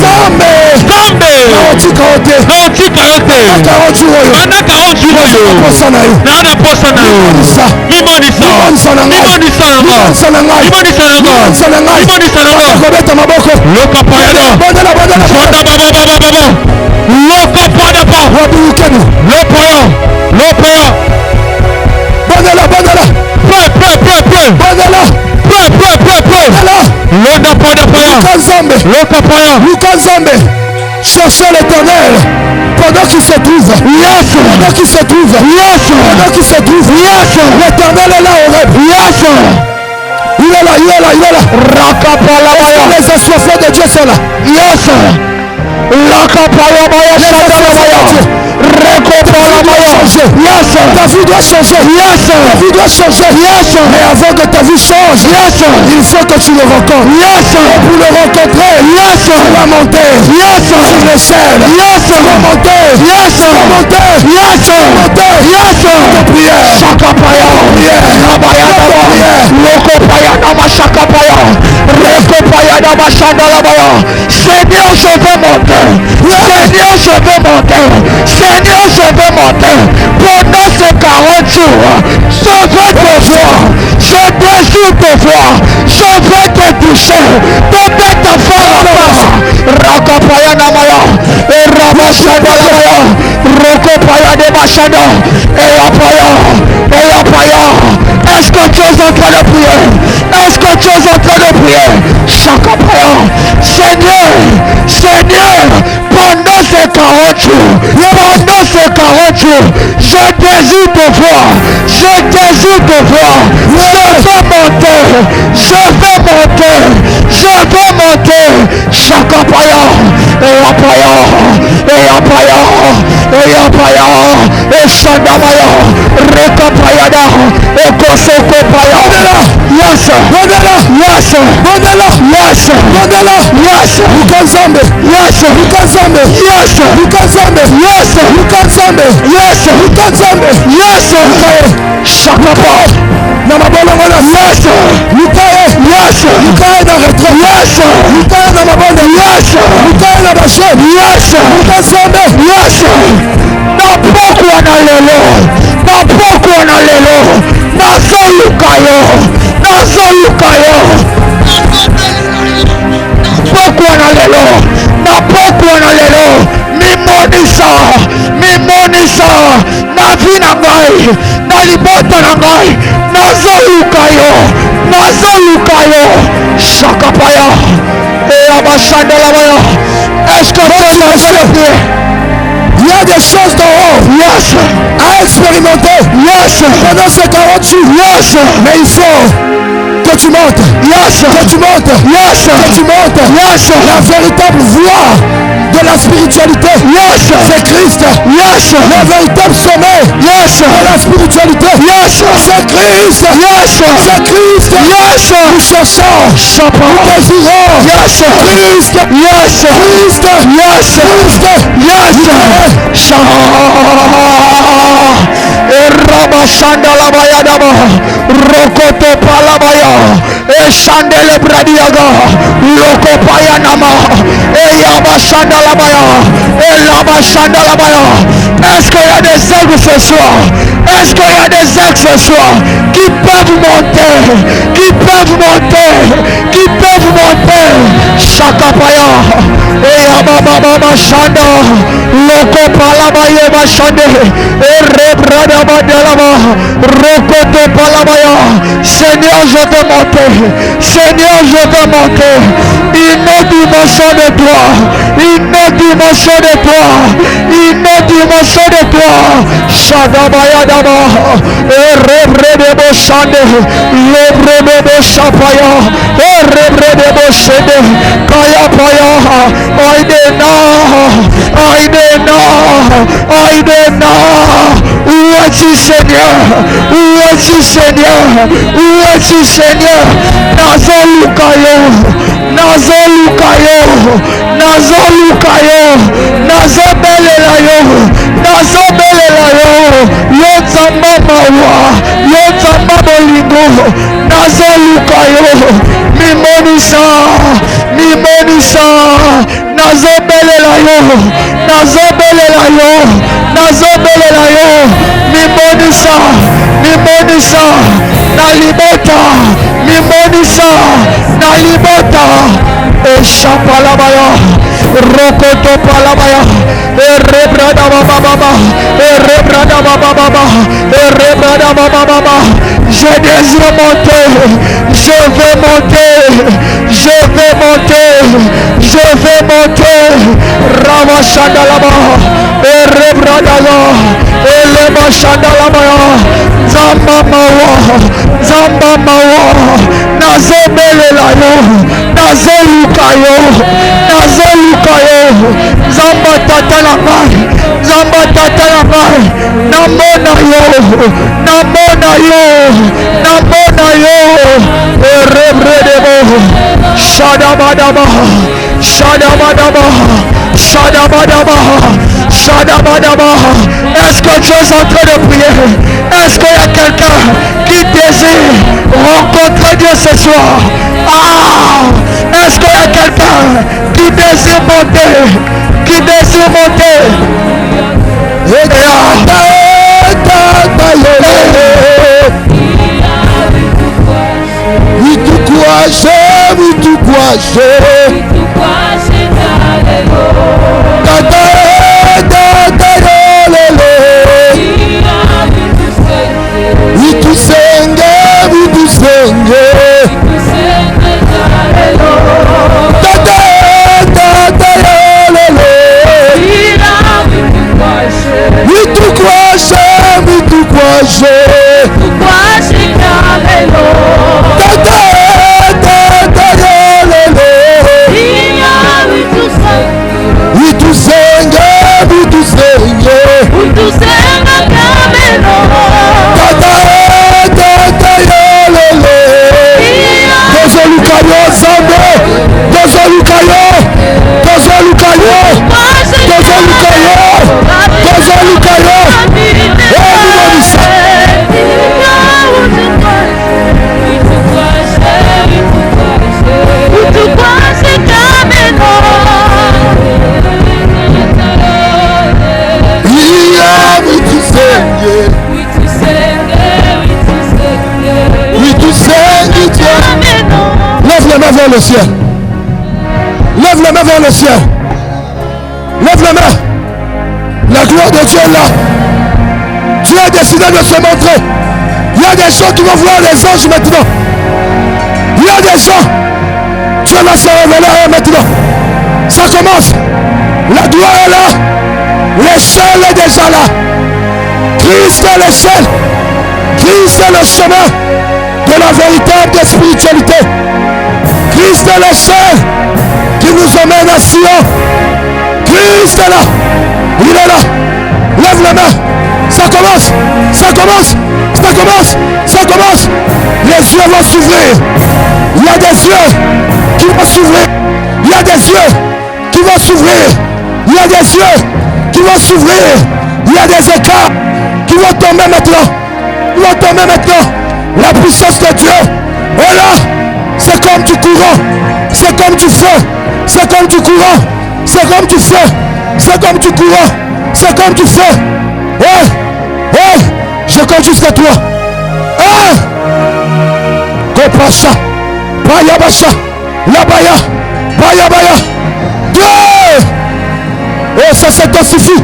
Zambe. Zambe. Naotika ote. Naotika ote. Nakaochu oyo. Nakaochu oyo. Posa nayo. Nana posa nayo. Imonisa. Imonisa nanga. Imonisa nanga. Imonisa nanga. Imonisa nanga. Imonisa nanga. Kobeta maboko. Loka payada. Bodela bodela. Baba baba baba baba. Loka payada. Wabukenu. Lopaya. Lopaya. Bodela bodela. Pre. Bodela. Pre. Loda payada paya. Lukanzambe. Loka paya. Lukanzambe. Cherchez l'Éternel pendant qu'il se trouve. Yes. Pendant qu'il se trouve. Yes. Pendant qu'il se trouve. Yes. L'Éternel est là au rêve. Yes. Il est là. Rakapalabaya. Les assoiffés de Dieu sont là. Yes. Rakapalabaya. Les assoiffés de Dieu. Yes. Ta vie doit changer. Yes. Ta vie doit changer. Yes. Mais avant que ta vie change, yes, il faut que tu le rencontres. Yes. Et pour le rencontrer, yes, tu vas monter. Yes. Sur l'échelle. Yes. Tu vas monter. Yes. Tu vas monter. Yes. Tu vas monter. Yes. Ta prière. Shakapaya. Prière. Rabaya. Prière. Lokopaya. Namashakapaya. Rekopaya. Namashandalabaya. Seigneur, je veux monter. Seigneur, je veux monter. Seigneur, je veux monter. Pendant ces 40 jours, je veux te voir. Je désire te voir. Je veux te toucher. Te mettre fort en face. Rakapaya namaya. Et Ramashadalaya. Rokopaya de Machada. Et Apaya. Est-ce que tu es en train de prier? Est-ce que tu es en train de prier? Shakapaya. Seigneur, pendant ces 40 jours, je désire te voir. Je veux monter. Shakapaya. Et Apaya. Et Shandamaya. Rekapayada. Et Kosokopaya. Yes. Yes. Bondela. Yes. Bondela. Yes. Lukanzambe. Yes. Lukanzambe. Yes. Lukanzambe. Yes. Lukanzambe. Yes. Lukanzambe. Yes. Shakapa. Na mabolongo na Yes. Lukaye. Yes. Lukaye na retraite. Yes. Lukaye na mabonde. Yes. Lukaye na basheni. Yes. Lukanzambe. Yes. Napokwa na lelo. Napokwa na lelo. Nazolukayo. Nazolukayo. Napokwa na lelo. Napokwa na lelo. Mimonisa. Mimonisa. Na vina ngai. Na libota na ngai. Nazolukayo. Nazolukayo. Shakapaya. Abashandelabaya. Est-ce que tu as il y a des choses d'en haut yes. à expérimenter Yes. pendant ces 40 jours. Yes. Mais il faut que tu montes. Yes. Que tu montes. Yes. Que tu montes. Yes. La véritable voie de la spiritualité. Yes. C'est Christ. Yes. Le véritable sommet Yes. de la spiritualité. Yes. C'est Christ. Yes. C'est Christ. Yes. Nous cherchons. Nous désirons. Yes. Christ. Yes. Christ. Yes. Christ. Yes. Rabashandalabaya daba rokoto palabaya eshandele bradiaga lokopaya nama eyabashandalabaya elabashandalabaya. Est-ce qu'il y a des ailes ce soir? Est-ce qu'il y a des ailes ce soir qui peuvent monter, qui peuvent monter, qui peuvent monter? Shakapaya eyababa shanda lokopalabaya bashande erebradabadalaba rokoto palabaya. Seigneur, je veux monter. Seigneur, je veux monter. Une dimension de toi. Une dimension de toi. Une dimension de toi. Shadabaya daba. Erebredebo shande. Lebredebo shapaya. Erebredebo shede. Kaya paya. Aidena. Aidena. Aidena. Où es-tu, Seigneur? Où es-tu, Seigneur? Où es-tu, Seigneur? Nazolukayo, Nazolukayo, Nazolukayo, Nazobelelayo, Nazobelelayo, Yozamba mawa, Yozamba bolingo, Nazolukayo, Mimonisa, Mimonisa, Nazobelelayo, Nazobelelayo, Nazobelelayo, Mimonisa, Mimonisa, Nalibota, Mimonisa, Nalibota, Eshapalabaya, Rokoto Palabaya, Erebrada Baba, Erebrada Baba, Erebrada Baba. Je désire monter, je vais monter, je vais monter, je vais monter. Ravashandalaba, Erebradala, Elebashandalaba, Zamba Mawa, Zamba Mawa, Nazobelelayo, Nazolukayo, Nazolukayo, Zamba Tatalabay, Zamba Tatalabay, Namona yo, Namona yo, Namona yo, Erebredebo, Shadabadaba, Shadabadaba, Shadabadaba, Shadabadaba. Est-ce que tu es en train de prier? Est-ce qu'il y a quelqu'un qui désire rencontrer Dieu ce soir? Ah! Est-ce qu'il y a quelqu'un qui désire monter? Qui désire monter? vers le ciel. Lève les mains vers le ciel. Lève les mains. La gloire de Dieu est là. Dieu a décidé de se montrer. Il y a des gens qui vont voir les anges maintenant. Il y a des gens. Dieu va se révéler à eux maintenant. Ça commence. La gloire est là. L'échelle est déjà là. Christ est l'échelle. Christ est le chemin de la véritable spiritualité. Christ est l'échelle qui nous emmène à Sion. Christ est là. Il est là. Lève les mains. Ça commence. Ça commence. Ça commence. Ça commence. Les yeux vont s'ouvrir. Il y a des yeux qui vont s'ouvrir. Il y a des yeux qui vont s'ouvrir. Il y a des yeux qui vont s'ouvrir. Il y a des écarts qui vont tomber maintenant. Ils vont tomber maintenant. La puissance de Dieu est là. C'est comme du courant. C'est comme du feu. C'est comme du courant. C'est comme du feu. C'est comme du courant. C'est comme du feu. Ouais. Ouais. Je compte jusqu'à toi. Un. Gopacha. Bayabasha. Labaya. Bayabaya. Deux. Et ça s'intensifie.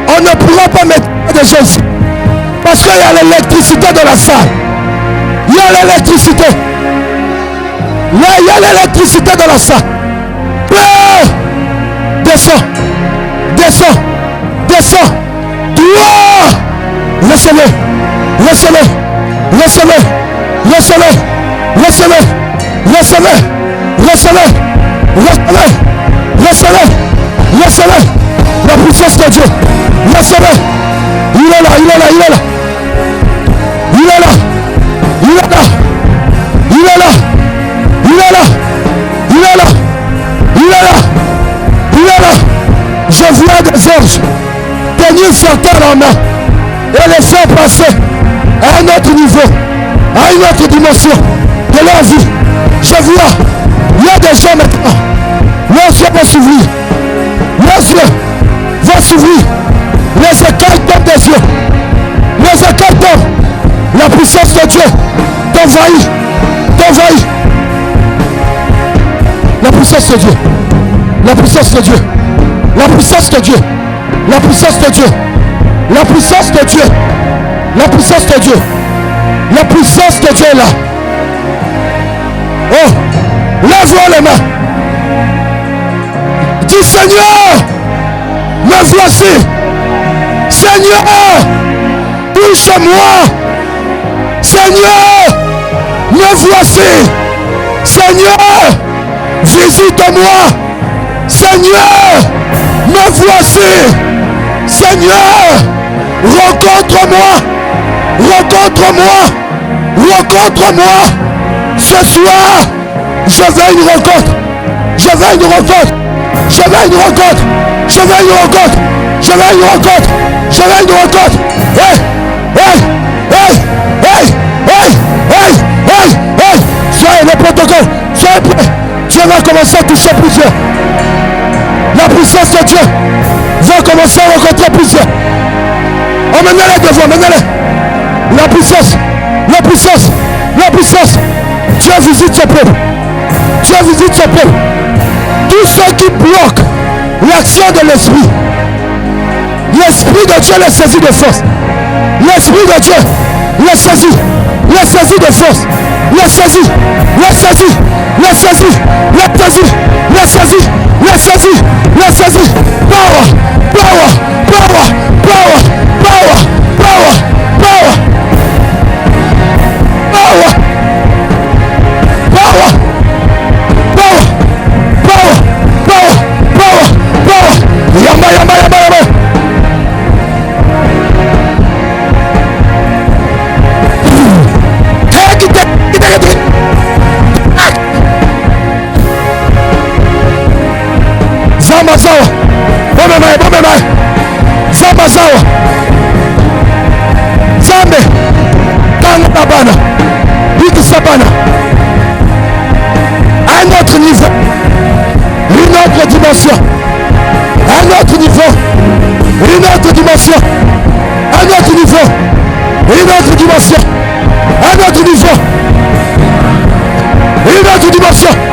On ne pourra pas mettre des choses. Parce qu'il y a l'électricité de la salle. Il y a l'électricité. Là, il y a l'électricité de la salle. Descends. Descends. Descends. Toi. Recevez. Recevez. Recevez. Recevez. Recevez. Recevez. Recevez. Recevez. Recevez. Recevez. La puissance de Dieu. Recevez. Il est là, il est là, il est là. Il est là. Il est là. Il est là. Il est là. Il est là. Il est là. Il est là. Je vois des anges tenir certains en main et les faire passer à un autre niveau, à une autre dimension de leur vie. Je vois, il y a des gens maintenant, leurs yeux vont s'ouvrir. Leurs yeux vont s'ouvrir. Les écailles tombent des yeux. Les écailles tombent. La puissance de Dieu t'envahit. T'envahit. La puissance de Dieu. La puissance de Dieu. La puissance de Dieu. La puissance de Dieu. La puissance de Dieu. La puissance de Dieu. La puissance de Dieu est là. Oh, lève-moi les mains. Dis Seigneur, me voici. Seigneur, touche-moi. Seigneur, me voici. Seigneur, visite-moi. Seigneur, me voici. Seigneur, rencontre-moi. Rencontre-moi. Rencontre-moi. Ce soir, je veux une rencontre. Je veux une rencontre. Je veux une rencontre. Je veux une rencontre. Je veux une rencontre. Je veux une rencontre. Hey, hey, hey, hey, hey, hey, hey, hey. Soyez le protocole. Soyez prêts. Dieu va commencer à toucher plusieurs. La puissance de Dieu va commencer à rencontrer plusieurs. Emmenez-les devant, emmenez-les. La puissance, la puissance, la puissance. Dieu visite son peuple. Dieu visite son peuple. Tous ceux qui bloquent l'action de l'esprit, l'esprit de Dieu les saisit de force. L'esprit de Dieu les saisit. Les saisit de force. Les saisit. Les saisit. Les saisit. Les saisit. Les saisit. Les saisit. Les saisit. Power. Power. Power. Power. Power. Power. Power. Power. Power. Power. Power. Power. Power. Power. Yamba, yamba, yamba, yamba. Zambazawa. Bomemai, bomemai. Zambazawa. Zambe. Tanga bana. Big Sabana. Un autre niveau. Une autre dimension. Un autre niveau. Une autre dimension. Un autre niveau. Une autre dimension. Un autre niveau. Une autre dimension.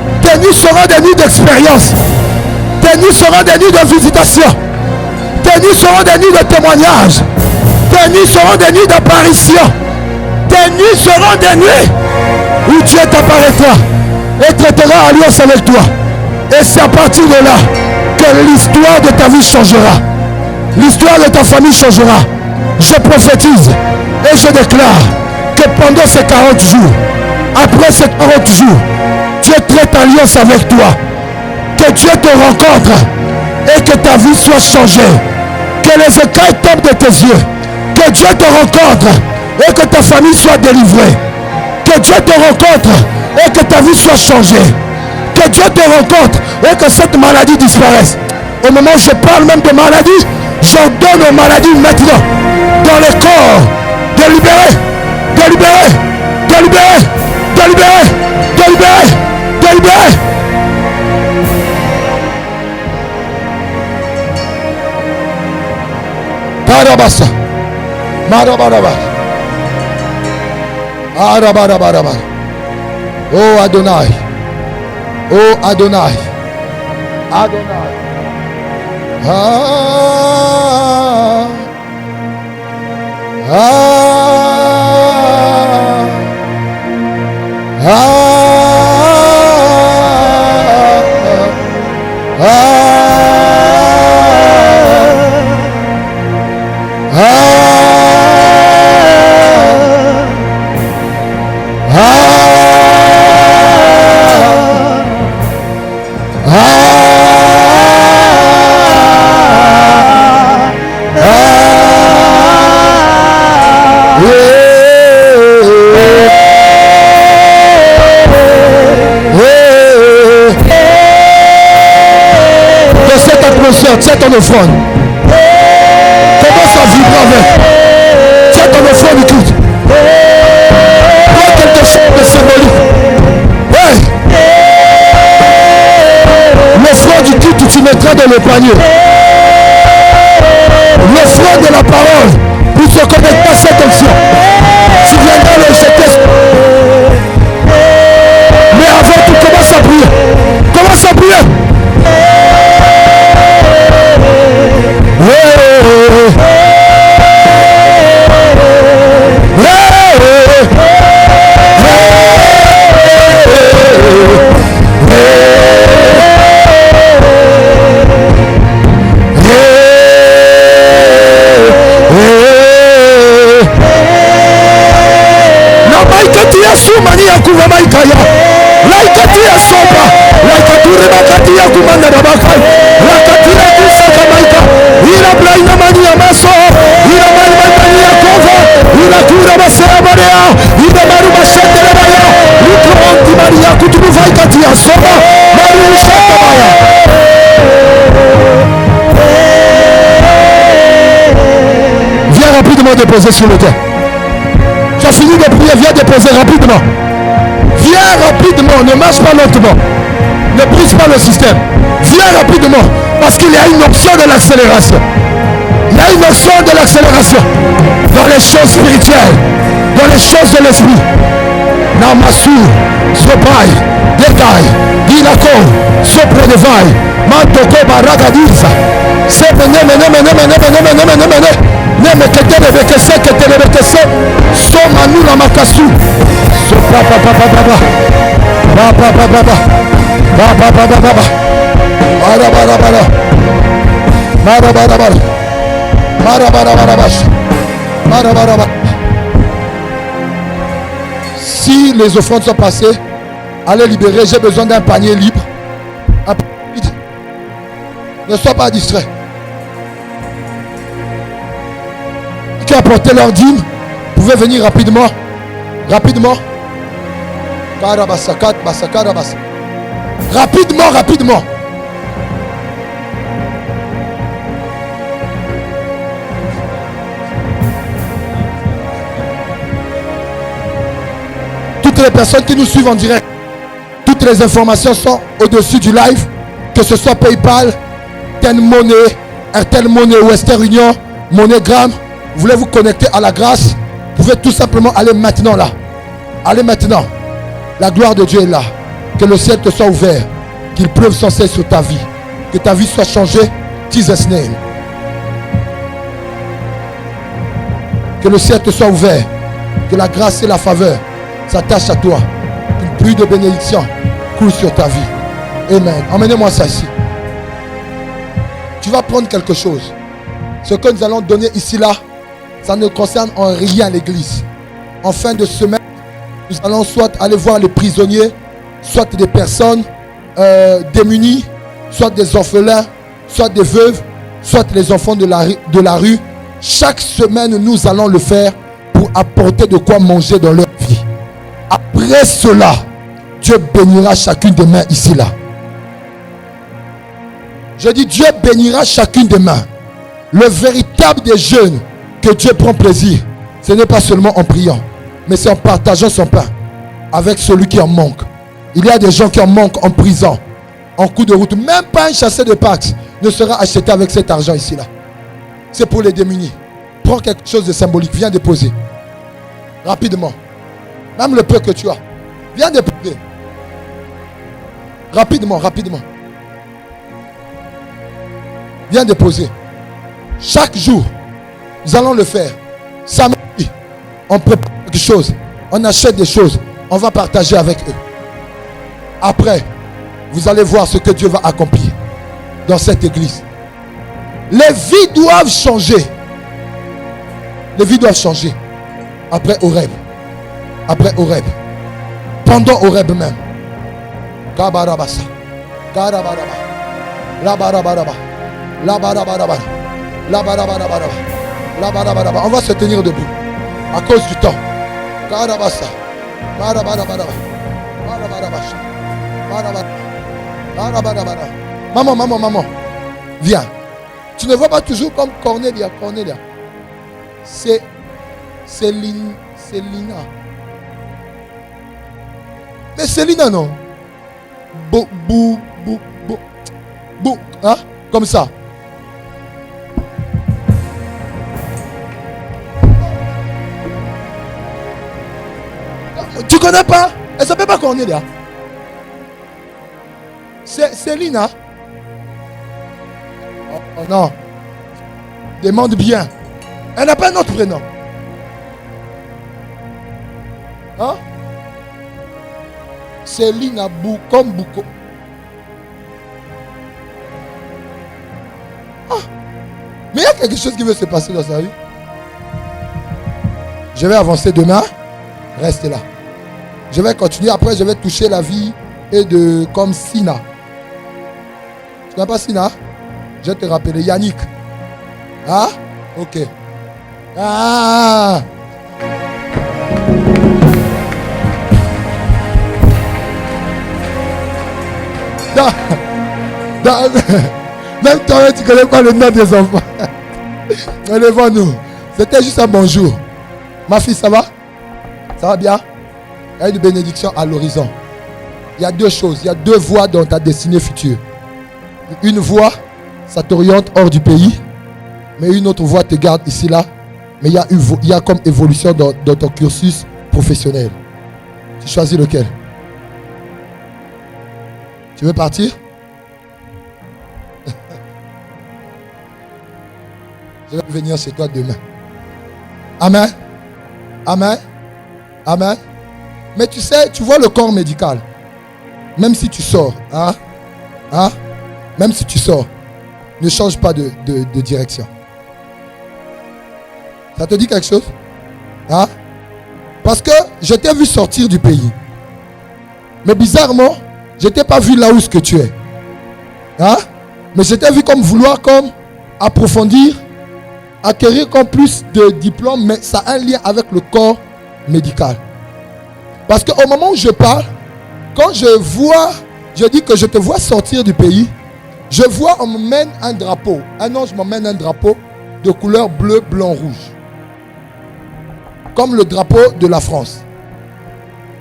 Tes nuits seront des nuits d'expérience. Tes nuits seront des nuits de visitation. Tes nuits seront des nuits de témoignage. Tes nuits seront des nuits d'apparition. Tes nuits seront des nuits où Dieu t'apparaîtra et traitera alliance avec toi. Et c'est à partir de là que l'histoire de ta vie changera. L'histoire de ta famille changera. Je prophétise et je déclare que pendant ces 40 jours, après ces 40 jours, Dieu traite alliance avec toi. Que Dieu te rencontre et que ta vie soit changée. Que les écailles tombent de tes yeux. Que Dieu te rencontre et que ta famille soit délivrée. Que Dieu te rencontre et que ta vie soit changée. Que Dieu te rencontre et que cette maladie disparaisse. Au moment où je parle même de maladie, j'ordonne aux maladies maintenant dans les corps de libérer, de libérer, de libérer, de libérer, de libérer, de libérer. Tarabasa, Marabaraba, Arabarabaraba. Oh Adonai, oh Adonai, Adonai. Tiens ton offrande. Commence à vibrer avec. Tiens ton offrande, écoute. Prends quelque chose de symbolique. Hey! L'offrande du culte, tu mettras dans le panier. L'offrande de la parole, pour se connecter à cette option. Tu viendras le jeter. Mais avant tout, commence à prier. Commence à prier. Viens rapidement déposer sur le terre. Tu as fini de prier, viens déposer rapidement. Viens rapidement, ne marche pas lentement. Ne brise pas le système. Viens rapidement, parce qu'il y a une option de l'accélération. Il y a une option de l'accélération dans les choses spirituelles, dans les choses de l'esprit. Namasu, Sopai, Détail, Dilako, Sopre de Vaille, Mantoko Baragadiza, Sepene, Neme que te levekese, Soma Nula Makasu, Sopa Papa Baba, Baba Baba, Baba Baba Baba, Marabarabara, Marabarabara, Marabarabarabash, Marabarabara. Si les offrandes sont passées, allez libérer. J'ai besoin d'un panier libre. Un panier vide. Ne sois pas distrait. Qui a apporté leur dîme, vous pouvez venir rapidement. Rapidement. Rapidement, rapidement. Toutes les personnes qui nous suivent en direct, toutes les informations sont au-dessus du live, que ce soit PayPal, Money, Airtel Money, Western Union, MoneyGram. Vous voulez vous connecter à la grâce, vous pouvez tout simplement aller maintenant là. Allez maintenant. La gloire de Dieu est là. Que le ciel te soit ouvert. Qu'il pleuve sans cesse sur ta vie. Que ta vie soit changée. Jesus name. Que le ciel te soit ouvert. Que la grâce et la faveur s'attachent à toi. Qu'une pluie de bénédiction coule sur ta vie. Amen. Emmenez-moi ça ici. Tu vas prendre quelque chose. Ce que nous allons donner ici là, ça ne concerne en rien l'église. En fin de semaine, nous allons soit aller voir les prisonniers, soit des personnes démunies, soit des orphelins, soit des veuves, soit les enfants de la rue. Chaque semaine, nous allons le faire pour apporter de quoi manger dans leur vie. Après cela, Dieu bénira chacune des mains ici là. Je dis, Dieu bénira chacune des mains. Le véritable des jeûnes que Dieu prend plaisir, ce n'est pas seulement en priant, mais c'est en partageant son pain avec celui qui en manque. Il y a des gens qui en manquent en prison, en coup de route. Même pas un chasseur de Pâques ne sera acheté avec cet argent ici là. C'est pour les démunis. Prends quelque chose de symbolique, viens déposer. Rapidement. Même le peu que tu as. Viens déposer. Rapidement, rapidement. Viens déposer. Chaque jour, nous allons le faire. Samedi, on prépare quelque chose. On achète des choses. On va partager avec eux. Après, vous allez voir ce que Dieu va accomplir dans cette église. Les vies doivent changer. Les vies doivent changer. Après Horeb. Après Horeb. Pendant Horeb même. Kabarabasa. Karabaraba. Labarabaraba. Labarabaraba. Labarabaraba. Labarabaraba. On va se tenir debout. À cause du temps. Karabasa. Barabarabaraba. Barabarabasha. Barabarabara. Maman. Viens. Tu ne vois pas toujours comme Cornélia. C'est Lina. Mais c'est Lina, non? Hein? Comme ça. Tu connais pas? Elle s'appelle pas Cornélia. C'est Lina. Oh non. Demande bien. Elle n'a pas un autre prénom. Hein? C'est Lina comme Bouko. Ah. Mais il y a quelque chose qui veut se passer dans sa vie. Je vais avancer demain. Reste là. Je vais continuer. Après, je vais toucher la vie et de comme Sina. Tu n'as pas Sina? Je vais te rappeler. Yannick. Ah? Ok. Ah! Même toi, tu ne connais pas le nom des enfants. Relevons-nous. C'était juste un bonjour. Ma fille, ça va? Ça va bien? Il y a une bénédiction à l'horizon. Il y a deux choses. Il y a deux voies dans ta destinée future. Une voie, ça t'oriente hors du pays. Mais une autre voie te garde ici, là. Mais il y a comme évolution dans ton cursus professionnel. Tu choisis lequel? Tu veux partir? Je vais venir chez toi demain. Amen. Amen. Amen. Mais tu sais, tu vois le corps médical. Même si tu sors, même si tu sors, ne change pas de direction. Ça te dit quelque chose? Parce que je t'ai vu sortir du pays. Mais bizarrement, je t'ai pas vu là où ce que tu es. Mais je t'ai vu comme vouloir comme approfondir, acquérir comme plus de diplômes, mais ça a un lien avec le corps médical. Parce qu'au moment où je parle, quand je dis que je te vois sortir du pays, je vois, on me mène un drapeau. Un ange m'emmène un drapeau de couleur bleu, blanc, rouge. Comme le drapeau de la France.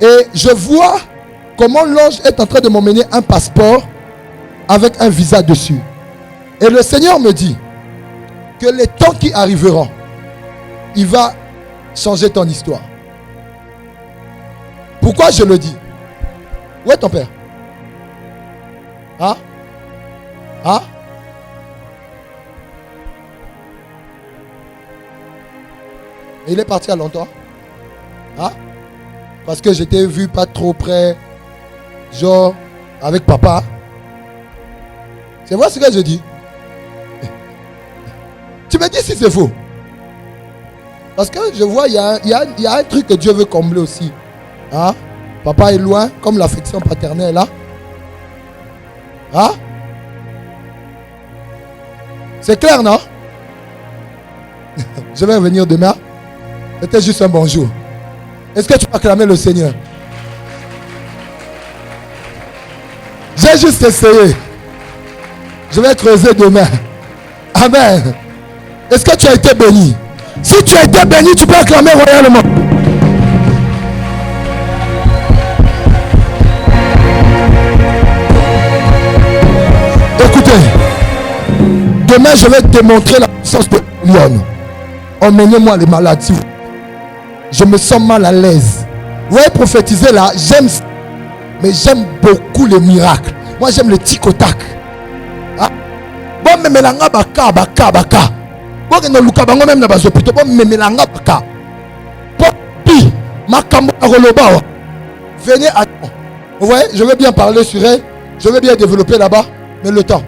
Et je vois comment l'ange est en train de m'emmener un passeport avec un visa dessus. Et le Seigneur me dit que les temps qui arriveront, il va changer ton histoire. Pourquoi je le dis? Où est ton père? Hein? Hein? Et il est parti à longtemps. Hein? Parce que j'étais vu pas trop près. Genre, avec papa. C'est vrai ce que je dis. Tu me dis si c'est faux. Parce que je vois, il y a un truc que Dieu veut combler aussi. Hein? Papa est loin, comme l'affection paternelle. Hein? Hein? C'est clair, non? Je vais venir demain. C'était juste un bonjour. Est-ce que tu peux acclamer le Seigneur? J'ai juste essayé. Je vais creuser demain. Amen. Est-ce que tu as été béni? Si tu as été béni, tu peux acclamer royalement. Écoutez, demain je vais te montrer la puissance de Lyon. Emmenez-moi les malades. Je me sens mal à l'aise. Vous voyez, prophétiser là, j'aime, mais j'aime beaucoup les miracles. Moi j'aime le tic-au-tac. Bon, mais melanga baka. Bon, no luka bango même na bazopito. Bon, mais melanga baka. Popi, makambo aroloba. Venez à. Vous voyez, je veux bien parler sur elle. Je veux bien développer là-bas, mais le temps.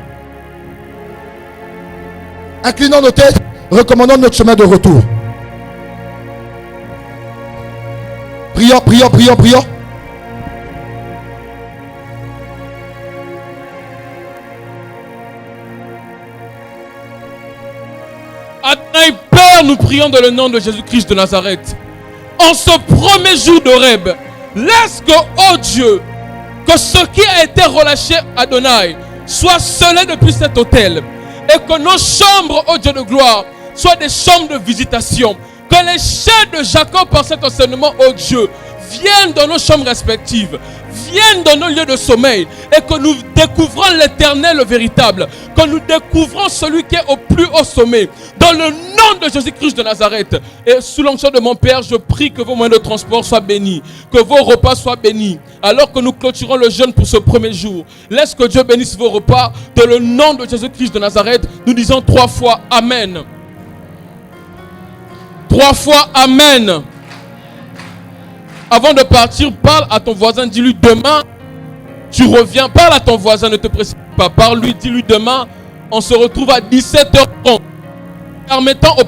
Inclinons nos têtes, recommandons notre chemin de retour. Prions. Adonai Père, nous prions dans le nom de Jésus-Christ de Nazareth. En ce premier jour d'Horeb, laisse que, oh Dieu, que ce qui a été relâché à Adonai soit scellé depuis cet autel. Et que nos chambres, oh Dieu de gloire, soient des chambres de visitation. Que les chaînes de Jacob par cet enseignement, oh Dieu, viennent dans nos chambres respectives, viennent dans nos lieux de sommeil, et que nous découvrons l'Éternel le véritable, que nous découvrons celui qui est au plus haut sommet, dans le nom de Jésus-Christ de Nazareth. Et sous l'onction de mon Père, je prie que vos moyens de transport soient bénis, que vos repas soient bénis, alors que nous clôturons le jeûne pour ce premier jour. Laisse que Dieu bénisse vos repas, dans le nom de Jésus-Christ de Nazareth. Nous disons 3 fois Amen. 3 fois Amen. Avant de partir, parle à ton voisin, dis-lui demain, tu reviens. Parle à ton voisin, ne te précipite pas. Parle-lui, dis-lui demain, on se retrouve à 17h30. Permettant au